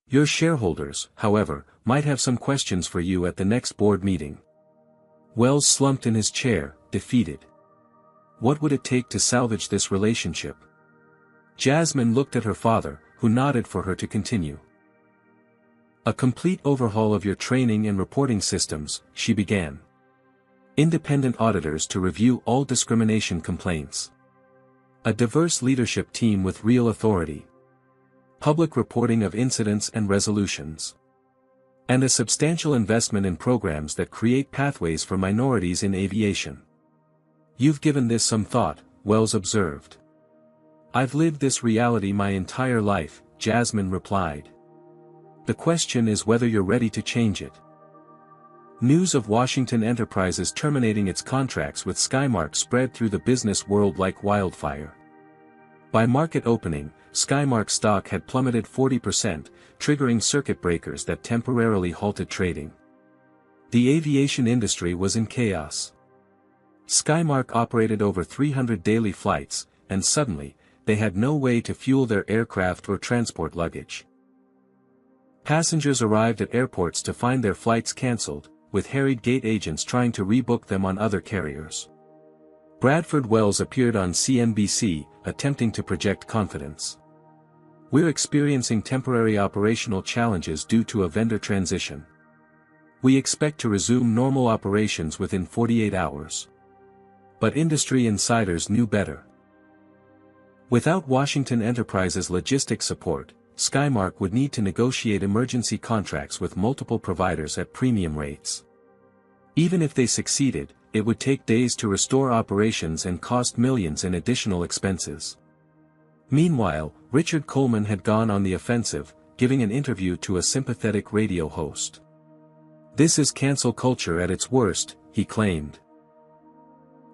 Speaker 1: Your shareholders, however, might have some questions for you at the next board meeting. Wells slumped in his chair, defeated. What would it take to salvage this relationship? Jasmine looked at her father, who nodded for her to continue. A complete overhaul of your training and reporting systems, she began. Independent auditors to review all discrimination complaints. A diverse leadership team with real authority. Public reporting of incidents and resolutions. And a substantial investment in programs that create pathways for minorities in aviation. You've given this some thought, Wells observed. I've lived this reality my entire life, Jasmine replied. The question is whether you're ready to change it. News of Washington Enterprises terminating its contracts with Skymark spread through the business world like wildfire. By market opening, Skymark stock had plummeted 40%, triggering circuit breakers that temporarily halted trading. The aviation industry was in chaos. Skymark operated over 300 daily flights, and suddenly, they had no way to fuel their aircraft or transport luggage. Passengers arrived at airports to find their flights cancelled, with harried gate agents trying to rebook them on other carriers. Bradford Wells appeared on CNBC, attempting to project confidence. We're experiencing temporary operational challenges due to a vendor transition. We expect to resume normal operations within 48 hours. But industry insiders knew better. Without Washington Enterprises' logistics support, Skymark would need to negotiate emergency contracts with multiple providers at premium rates. Even if they succeeded, it would take days to restore operations and cost millions in additional expenses. Meanwhile, Richard Coleman had gone on the offensive, giving an interview to a sympathetic radio host. This is cancel culture at its worst, he claimed.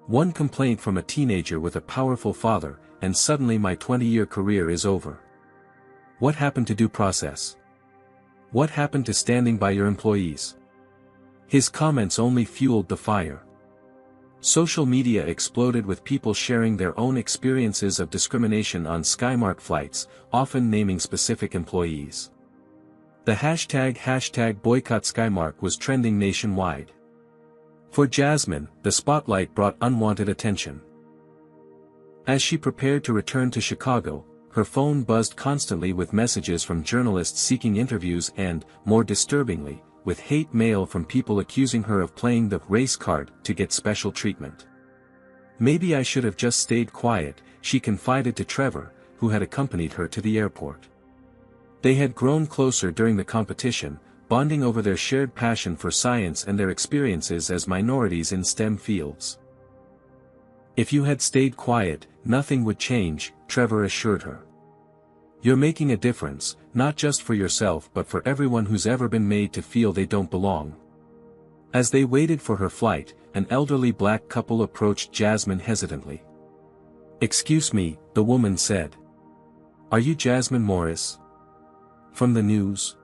Speaker 1: One complaint from a teenager with a powerful father, and suddenly my 20-year career is over. What happened to due process? What happened to standing by your employees? His comments only fueled the fire. Social media exploded with people sharing their own experiences of discrimination on Skymark flights, often naming specific employees. The hashtag boycott Skymark was trending nationwide. For Jasmine, the spotlight brought unwanted attention. As she prepared to return to Chicago, her phone buzzed constantly with messages from journalists seeking interviews and, more disturbingly, with hate mail from people accusing her of playing the race card to get special treatment. Maybe I should have just stayed quiet, she confided to Trevor, who had accompanied her to the airport. They had grown closer during the competition, bonding over their shared passion for science and their experiences as minorities in STEM fields. If you had stayed quiet, nothing would change, Trevor assured her. You're making a difference, not just for yourself but for everyone who's ever been made to feel they don't belong. As they waited for her flight, an elderly black couple approached Jasmine hesitantly. Excuse me, the woman said. Are you Jasmine Morris? From the news?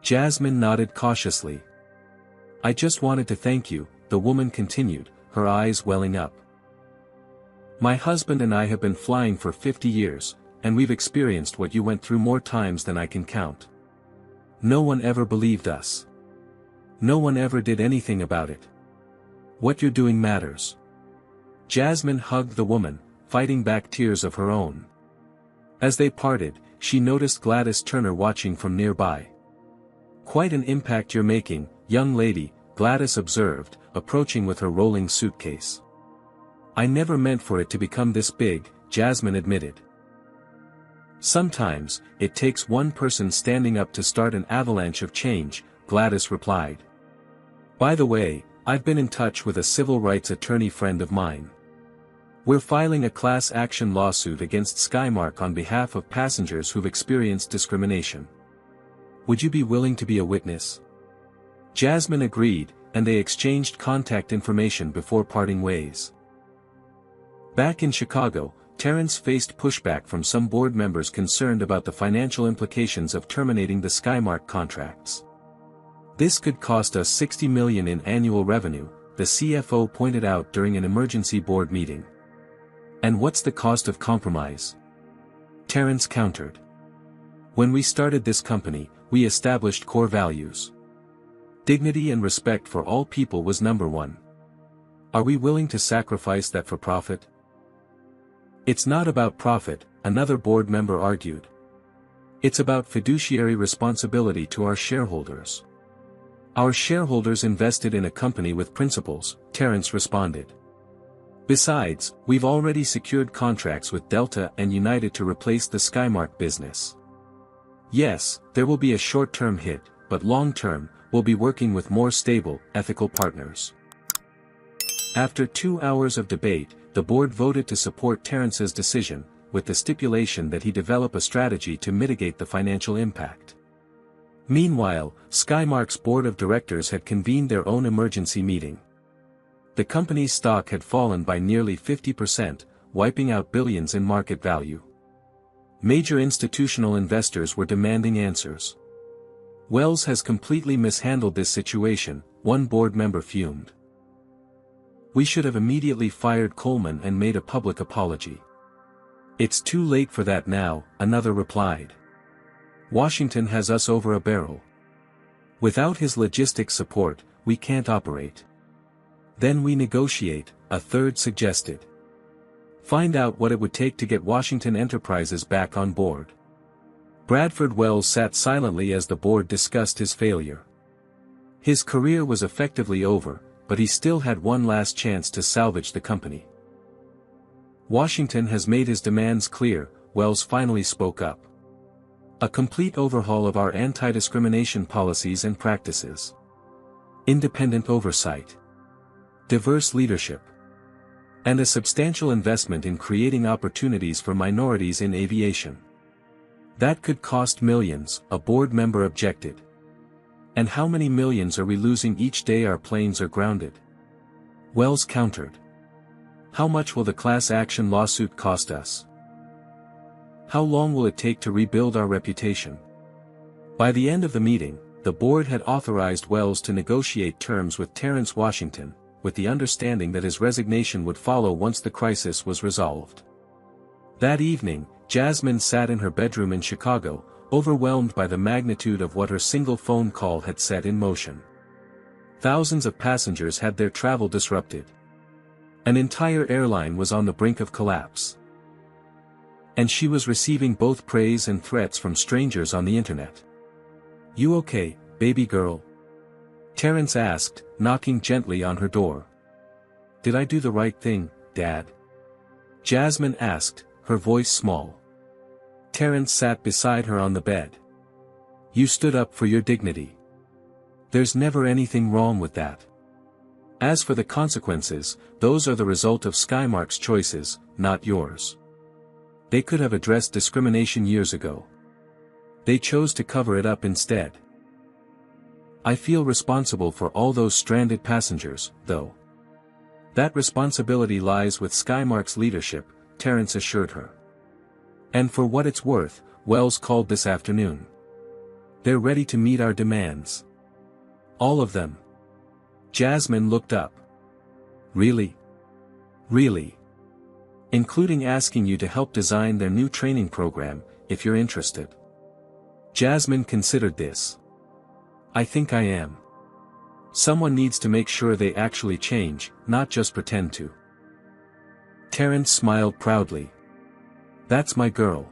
Speaker 1: Jasmine nodded cautiously. I just wanted to thank you, the woman continued, her eyes welling up. My husband and I have been flying for 50 years, and we've experienced what you went through more times than I can count. No one ever believed us. No one ever did anything about it. What you're doing matters. Jasmine hugged the woman, fighting back tears of her own. As they parted, she noticed Gladys Turner watching from nearby. Quite an impact you're making, young lady, Gladys observed, approaching with her rolling suitcase. I never meant for it to become this big, Jasmine admitted. Sometimes, it takes one person standing up to start an avalanche of change, Gladys replied. By the way, I've been in touch with a civil rights attorney friend of mine. We're filing a class action lawsuit against Skymark on behalf of passengers who've experienced discrimination. Would you be willing to be a witness? Jasmine agreed, and they exchanged contact information before parting ways. Back in Chicago, Terrence faced pushback from some board members concerned about the financial implications of terminating the Skymark contracts. This could cost us $60 million in annual revenue, the CFO pointed out during an emergency board meeting. And what's the cost of compromise? Terrence countered. When we started this company, we established core values. Dignity and respect for all people was number one. Are we willing to sacrifice that for profit? It's not about profit, another board member argued. It's about fiduciary responsibility to our shareholders. Our shareholders invested in a company with principles, Terrence responded. Besides, we've already secured contracts with Delta and United to replace the Skymark business. Yes, there will be a short-term hit, but long-term, we'll be working with more stable, ethical partners. After 2 hours of debate, the board voted to support Terrence's decision, with the stipulation that he develop a strategy to mitigate the financial impact. Meanwhile, Skymark's board of directors had convened their own emergency meeting. The company's stock had fallen by nearly 50%, wiping out billions in market value. Major institutional investors were demanding answers. Wells has completely mishandled this situation, one board member fumed. We should have immediately fired Coleman and made a public apology. It's too late for that now, another replied. Washington has us over a barrel. Without his logistics support, we can't operate. Then we negotiate, a third suggested. Find out what it would take to get Washington Enterprises back on board. Bradford Wells sat silently as the board discussed his failure. His career was effectively over, but he still had one last chance to salvage the company. Washington has made his demands clear, Wells finally spoke up. A complete overhaul of our anti-discrimination policies and practices. Independent oversight. Diverse leadership. And a substantial investment in creating opportunities for minorities in aviation. That could cost millions, a board member objected. And how many millions are we losing each day our planes are grounded? Wells countered. How much will the class action lawsuit cost us? How long will it take to rebuild our reputation? By the end of the meeting, the board had authorized Wells to negotiate terms with Terrence Washington, with the understanding that his resignation would follow once the crisis was resolved. That evening, Jasmine sat in her bedroom in Chicago, overwhelmed by the magnitude of what her single phone call had set in motion. Thousands of passengers had their travel disrupted. An entire airline was on the brink of collapse. And she was receiving both praise and threats from strangers on the internet. You okay, baby girl? Terrence asked, knocking gently on her door. Did I do the right thing, Dad? Jasmine asked, her voice small. Terrence sat beside her on the bed. You stood up for your dignity. There's never anything wrong with that. As for the consequences, those are the result of Skymark's choices, not yours. They could have addressed discrimination years ago. They chose to cover it up instead. I feel responsible for all those stranded passengers, though. That responsibility lies with Skymark's leadership, Terrence assured her. And for what it's worth, Wells called this afternoon. They're ready to meet our demands. All of them. Jasmine looked up. Really? Really? Including asking you to help design their new training program, if you're interested. Jasmine considered this. I think I am. Someone needs to make sure they actually change, not just pretend to. Terrence smiled proudly. That's my girl.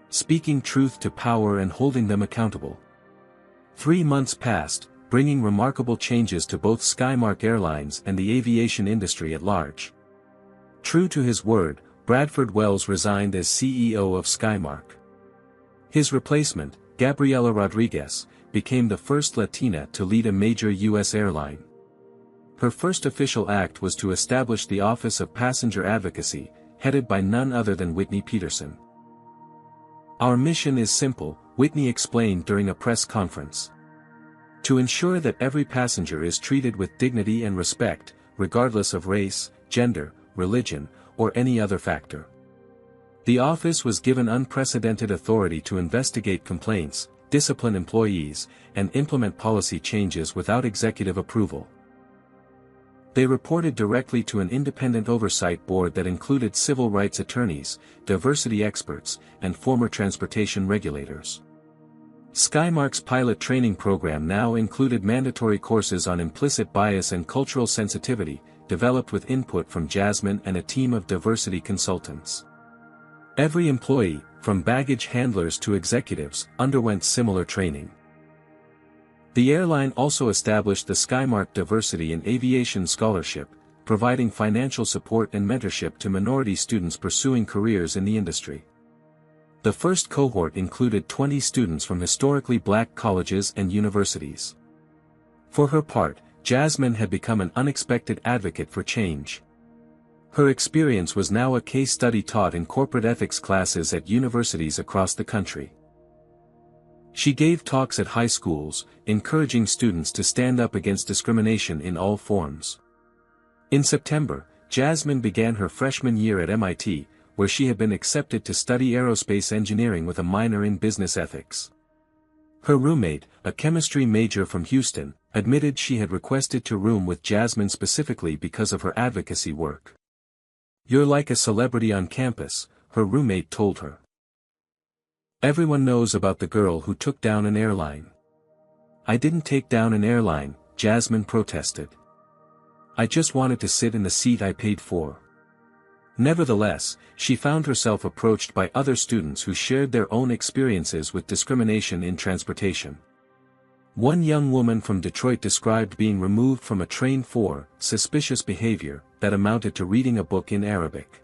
Speaker 1: Speaking truth to power and holding them accountable. 3 months passed, bringing remarkable changes to both Skymark Airlines and the aviation industry at large. True to his word, Bradford Wells resigned as CEO of Skymark. His replacement, Gabriela Rodriguez, became the first Latina to lead a major U.S. airline. Her first official act was to establish the Office of Passenger Advocacy, headed by none other than Whitney Peterson. Our mission is simple, Whitney explained during a press conference. To ensure that every passenger is treated with dignity and respect, regardless of race, gender, religion, or any other factor. The office was given unprecedented authority to investigate complaints, discipline employees, and implement policy changes without executive approval. They reported directly to an independent oversight board that included civil rights attorneys, diversity experts, and former transportation regulators. Skymark's pilot training program now included mandatory courses on implicit bias and cultural sensitivity, developed with input from Jasmine and a team of diversity consultants. Every employee, from baggage handlers to executives, underwent similar training. The airline also established the Skymark Diversity in Aviation Scholarship, providing financial support and mentorship to minority students pursuing careers in the industry. The first cohort included 20 students from historically black colleges and universities. For her part, Jasmine had become an unexpected advocate for change. Her experience was now a case study taught in corporate ethics classes at universities across the country. She gave talks at high schools, encouraging students to stand up against discrimination in all forms. In September, Jasmine began her freshman year at MIT, where she had been accepted to study aerospace engineering with a minor in business ethics. Her roommate, a chemistry major from Houston, admitted she had requested to room with Jasmine specifically because of her advocacy work. "You're like a celebrity on campus," her roommate told her. "Everyone knows about the girl who took down an airline." "I didn't take down an airline," Jasmine protested. "I just wanted to sit in the seat I paid for." Nevertheless, she found herself approached by other students who shared their own experiences with discrimination in transportation. One young woman from Detroit described being removed from a train for suspicious behavior that amounted to reading a book in Arabic.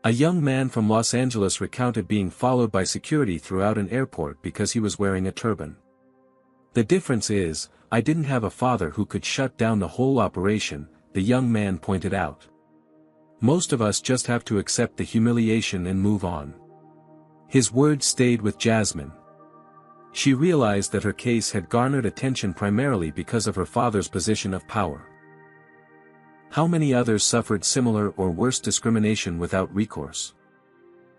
Speaker 1: A young man from Los Angeles recounted being followed by security throughout an airport because he was wearing a turban. "The difference is, I didn't have a father who could shut down the whole operation," the young man pointed out. "Most of us just have to accept the humiliation and move on." His words stayed with Jasmine. She realized that her case had garnered attention primarily because of her father's position of power. How many others suffered similar or worse discrimination without recourse?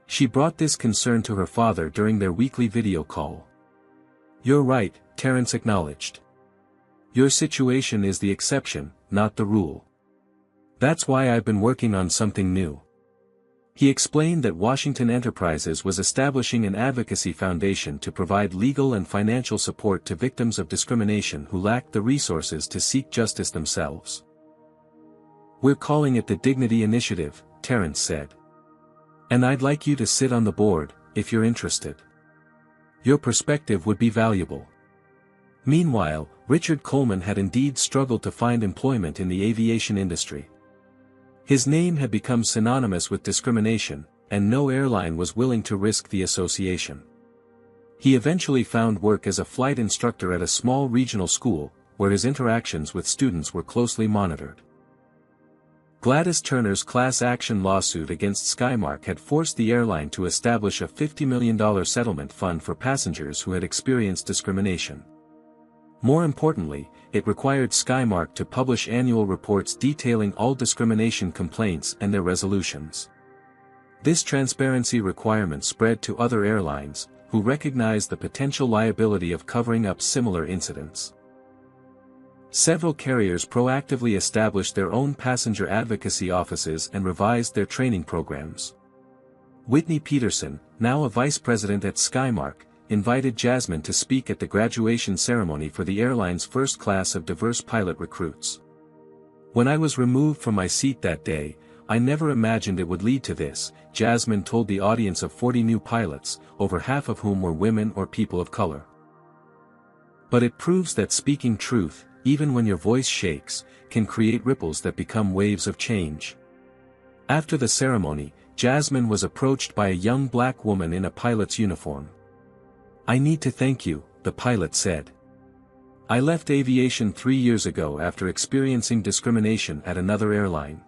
Speaker 1: She brought this concern to her father during their weekly video call. "You're right," Terrence acknowledged. "Your situation is the exception, not the rule. That's why I've been working on something new." He explained that Washington Enterprises was establishing an advocacy foundation to provide legal and financial support to victims of discrimination who lacked the resources to seek justice themselves. "We're calling it the Dignity Initiative," Terrence said. "And I'd like you to sit on the board, if you're interested. Your perspective would be valuable." Meanwhile, Richard Coleman had indeed struggled to find employment in the aviation industry. His name had become synonymous with discrimination, and no airline was willing to risk the association. He eventually found work as a flight instructor at a small regional school, where his interactions with students were closely monitored. Gladys Turner's class action lawsuit against Skymark had forced the airline to establish a $50 million settlement fund for passengers who had experienced discrimination. More importantly, it required Skymark to publish annual reports detailing all discrimination complaints and their resolutions. This transparency requirement spread to other airlines, who recognized the potential liability of covering up similar incidents. Several carriers proactively established their own passenger advocacy offices and revised their training programs. Whitney Peterson, now a vice president at Skymark, invited Jasmine to speak at the graduation ceremony for the airline's first class of diverse pilot recruits. "When I was removed from my seat that day, I never imagined it would lead to this," Jasmine told the audience of 40 new pilots, over half of whom were women or people of color. "But it proves that speaking truth, even when your voice shakes, can create ripples that become waves of change." After the ceremony, Jasmine was approached by a young black woman in a pilot's uniform. "I need to thank you," the pilot said. "I left aviation 3 years ago after experiencing discrimination at another airline.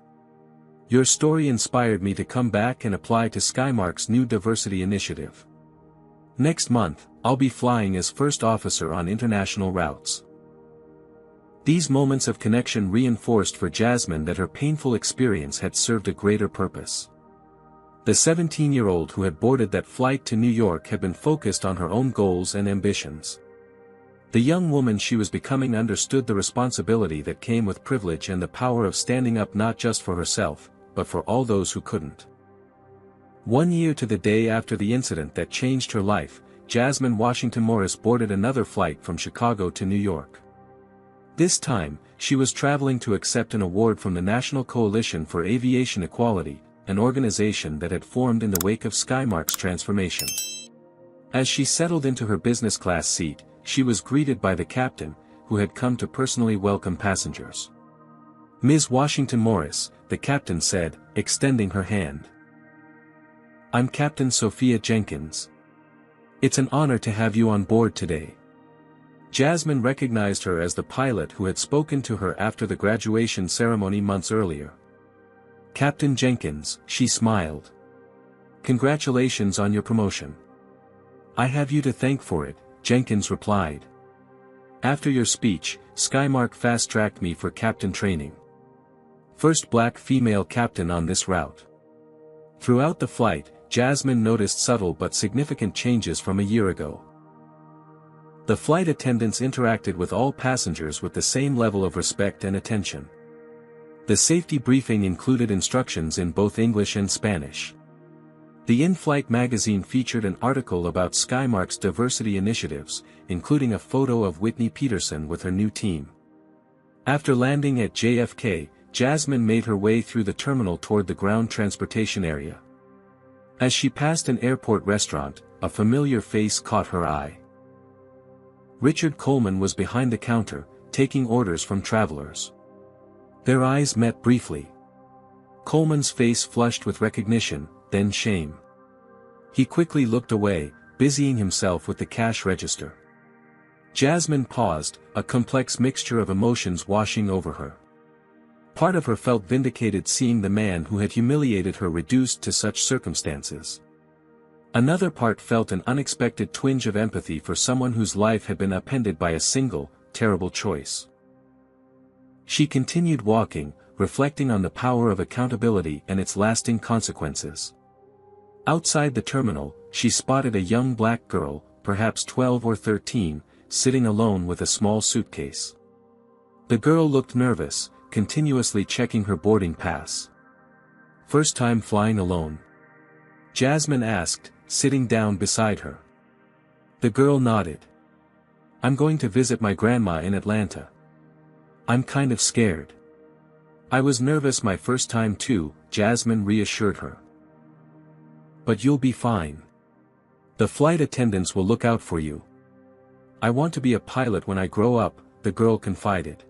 Speaker 1: Your story inspired me to come back and apply to Skymark's new diversity initiative. Next month, I'll be flying as first officer on international routes." These moments of connection reinforced for Jasmine that her painful experience had served a greater purpose. The 17-year-old who had boarded that flight to New York had been focused on her own goals and ambitions. The young woman she was becoming understood the responsibility that came with privilege and the power of standing up not just for herself, but for all those who couldn't. 1 year to the day after the incident that changed her life, Jasmine Washington Morris boarded another flight from Chicago to New York. This time, she was traveling to accept an award from the National Coalition for Aviation Equality, an organization that had formed in the wake of Skymark's transformation. As she settled into her business class seat, she was greeted by the captain, who had come to personally welcome passengers. "Ms. Washington Morris," the captain said, extending her hand. "I'm Captain Sophia Jenkins. It's an honor to have you on board today." Jasmine recognized her as the pilot who had spoken to her after the graduation ceremony months earlier. "Captain Jenkins," she smiled. "Congratulations on your promotion." "I have you to thank for it," Jenkins replied. "After your speech, Skymark fast-tracked me for captain training. First black female captain on this route." Throughout the flight, Jasmine noticed subtle but significant changes from a year ago. The flight attendants interacted with all passengers with the same level of respect and attention. The safety briefing included instructions in both English and Spanish. The in-flight magazine featured an article about Skymark's diversity initiatives, including a photo of Whitney Peterson with her new team. After landing at JFK, Jasmine made her way through the terminal toward the ground transportation area. As she passed an airport restaurant, a familiar face caught her eye. Richard Coleman was behind the counter, taking orders from travelers. Their eyes met briefly. Coleman's face flushed with recognition, then shame. He quickly looked away, busying himself with the cash register. Jasmine paused, a complex mixture of emotions washing over her. Part of her felt vindicated seeing the man who had humiliated her reduced to such circumstances. Another part felt an unexpected twinge of empathy for someone whose life had been upended by a single, terrible choice. She continued walking, reflecting on the power of accountability and its lasting consequences. Outside the terminal, she spotted a young black girl, perhaps 12 or 13, sitting alone with a small suitcase. The girl looked nervous, continuously checking her boarding pass. "First time flying alone?" Jasmine asked, sitting down beside her. The girl nodded. "I'm going to visit my grandma in Atlanta. I'm kind of scared." "I was nervous my first time too," Jasmine reassured her. "But you'll be fine. The flight attendants will look out for you." "I want to be a pilot when I grow up," the girl confided.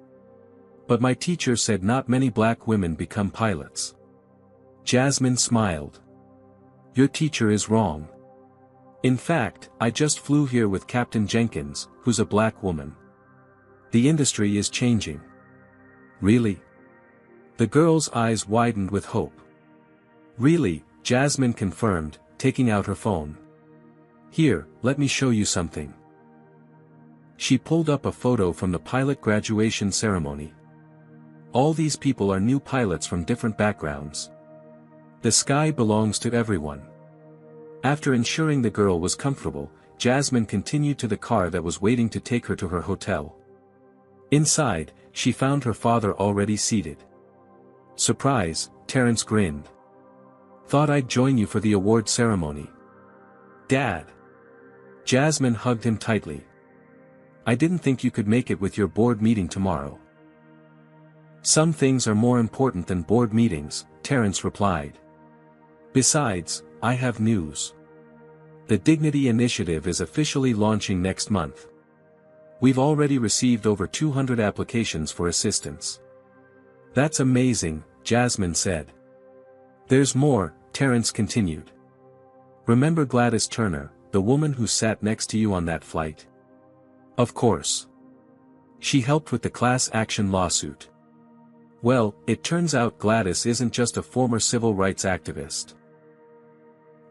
Speaker 1: "But my teacher said not many black women become pilots." Jasmine smiled. "Your teacher is wrong. In fact, I just flew here with Captain Jenkins, who's a black woman. The industry is changing." "Really?" The girl's eyes widened with hope. "Really," Jasmine confirmed, taking out her phone. "Here, let me show you something." She pulled up a photo from the pilot graduation ceremony. All these people are new pilots from different backgrounds. The sky belongs to everyone. After ensuring the girl was comfortable, Jasmine continued to the car that was waiting to take her to her hotel. Inside, she found her father already seated. "Surprise," Terrence grinned. "Thought I'd join you for the award ceremony." "Dad." Jasmine hugged him tightly. "I didn't think you could make it with your board meeting tomorrow." "Some things are more important than board meetings," Terrence replied. "Besides, I have news. The Dignity Initiative is officially launching next month. We've already received over 200 applications for assistance." "That's amazing," Jasmine said. "There's more," Terrence continued. "Remember Gladys Turner, the woman who sat next to you on that flight?" "Of course. She helped with the class action lawsuit." "Well, it turns out Gladys isn't just a former civil rights activist.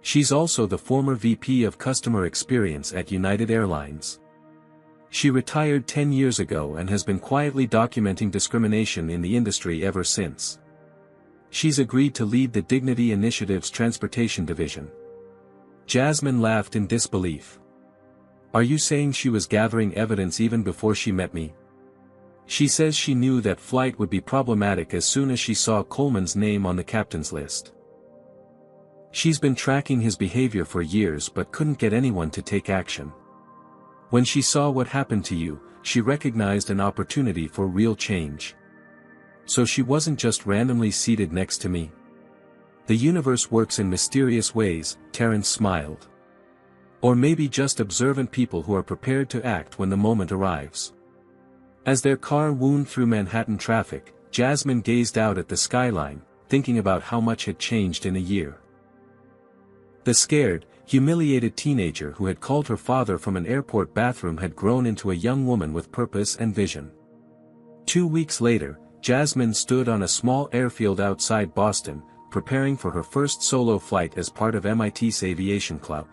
Speaker 1: She's also the former VP of Customer Experience at United Airlines. She retired 10 years ago and has been quietly documenting discrimination in the industry ever since. She's agreed to lead the Dignity Initiative's transportation division." Jasmine laughed in disbelief. "Are you saying she was gathering evidence even before she met me?" "She says she knew that flight would be problematic as soon as she saw Coleman's name on the captain's list. She's been tracking his behavior for years but couldn't get anyone to take action. When she saw what happened to you, she recognized an opportunity for real change. So she wasn't just randomly seated next to me. The universe works in mysterious ways, Terrence smiled. Or maybe just observant people who are prepared to act when the moment arrives. As their car wound through Manhattan traffic, Jasmine gazed out at the skyline, thinking about how much had changed in a year. The scared, humiliated teenager who had called her father from an airport bathroom had grown into a young woman with purpose and vision. 2 weeks later, Jasmine stood on a small airfield outside Boston, preparing for her first solo flight as part of MIT's aviation club.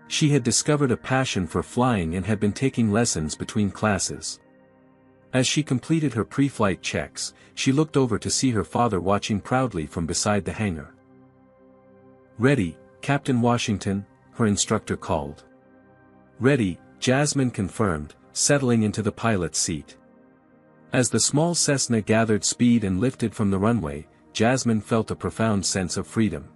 Speaker 1: She had discovered a passion for flying and had been taking lessons between classes. As she completed her pre-flight checks, she looked over to see her father watching proudly from beside the hangar. "Ready, Captain Washington," her instructor called. "Ready," Jasmine confirmed, settling into the pilot's seat. As the small Cessna gathered speed and lifted from the runway, Jasmine felt a profound sense of freedom.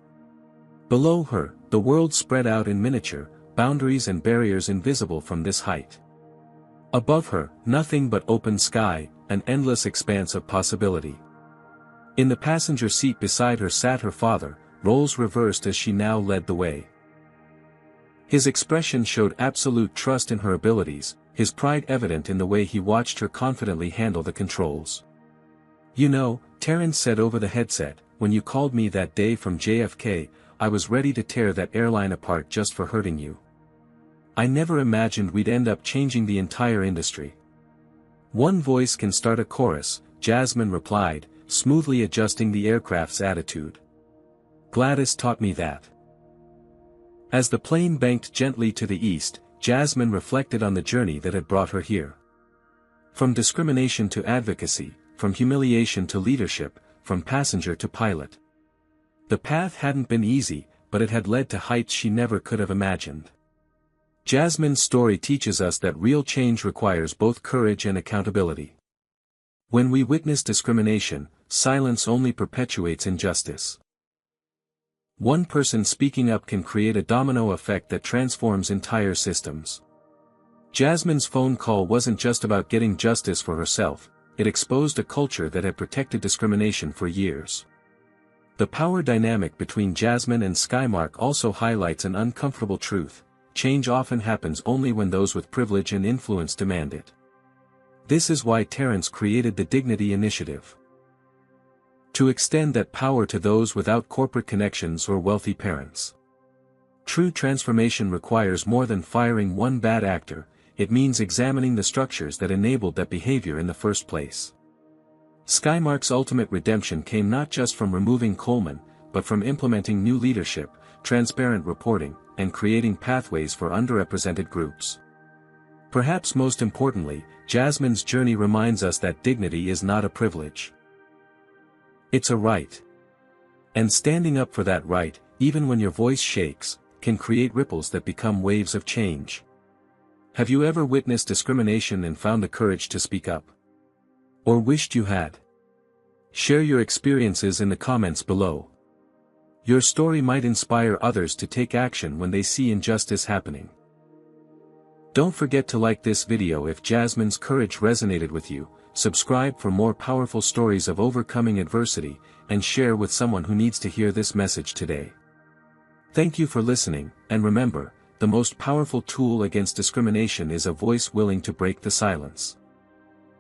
Speaker 1: Below her, the world spread out in miniature, boundaries and barriers invisible from this height. Above her, nothing but open sky, an endless expanse of possibility. In the passenger seat beside her sat her father, roles reversed as she now led the way. His expression showed absolute trust in her abilities, his pride evident in the way he watched her confidently handle the controls. "You know," Terrence said over the headset, "when you called me that day from JFK, I was ready to tear that airline apart just for hurting you. I never imagined we'd end up changing the entire industry." "One voice can start a chorus," Jasmine replied, smoothly adjusting the aircraft's attitude. "Gladys taught me that." As the plane banked gently to the east, Jasmine reflected on the journey that had brought her here. From discrimination to advocacy, from humiliation to leadership, from passenger to pilot. The path hadn't been easy, but it had led to heights she never could have imagined. Jasmine's story teaches us that real change requires both courage and accountability. When we witness discrimination, silence only perpetuates injustice. One person speaking up can create a domino effect that transforms entire systems. Jasmine's phone call wasn't just about getting justice for herself, it exposed a culture that had protected discrimination for years. The power dynamic between Jasmine and Skymark also highlights an uncomfortable truth: change often happens only when those with privilege and influence demand it. This is why Terrence created the Dignity Initiative. To extend that power to those without corporate connections or wealthy parents. True transformation requires more than firing one bad actor, it means examining the structures that enabled that behavior in the first place. Skymark's ultimate redemption came not just from removing Coleman, but from implementing new leadership, transparent reporting, and creating pathways for underrepresented groups. Perhaps most importantly, Jasmine's journey reminds us that dignity is not a privilege. It's a right. And standing up for that right, even when your voice shakes, can create ripples that become waves of change. Have you ever witnessed discrimination and found the courage to speak up? Or wished you had? Share your experiences in the comments below. Your story might inspire others to take action when they see injustice happening. Don't forget to like this video if Jasmine's courage resonated with you, subscribe for more powerful stories of overcoming adversity, and share with someone who needs to hear this message today. Thank you for listening, and remember, the most powerful tool against discrimination is a voice willing to break the silence.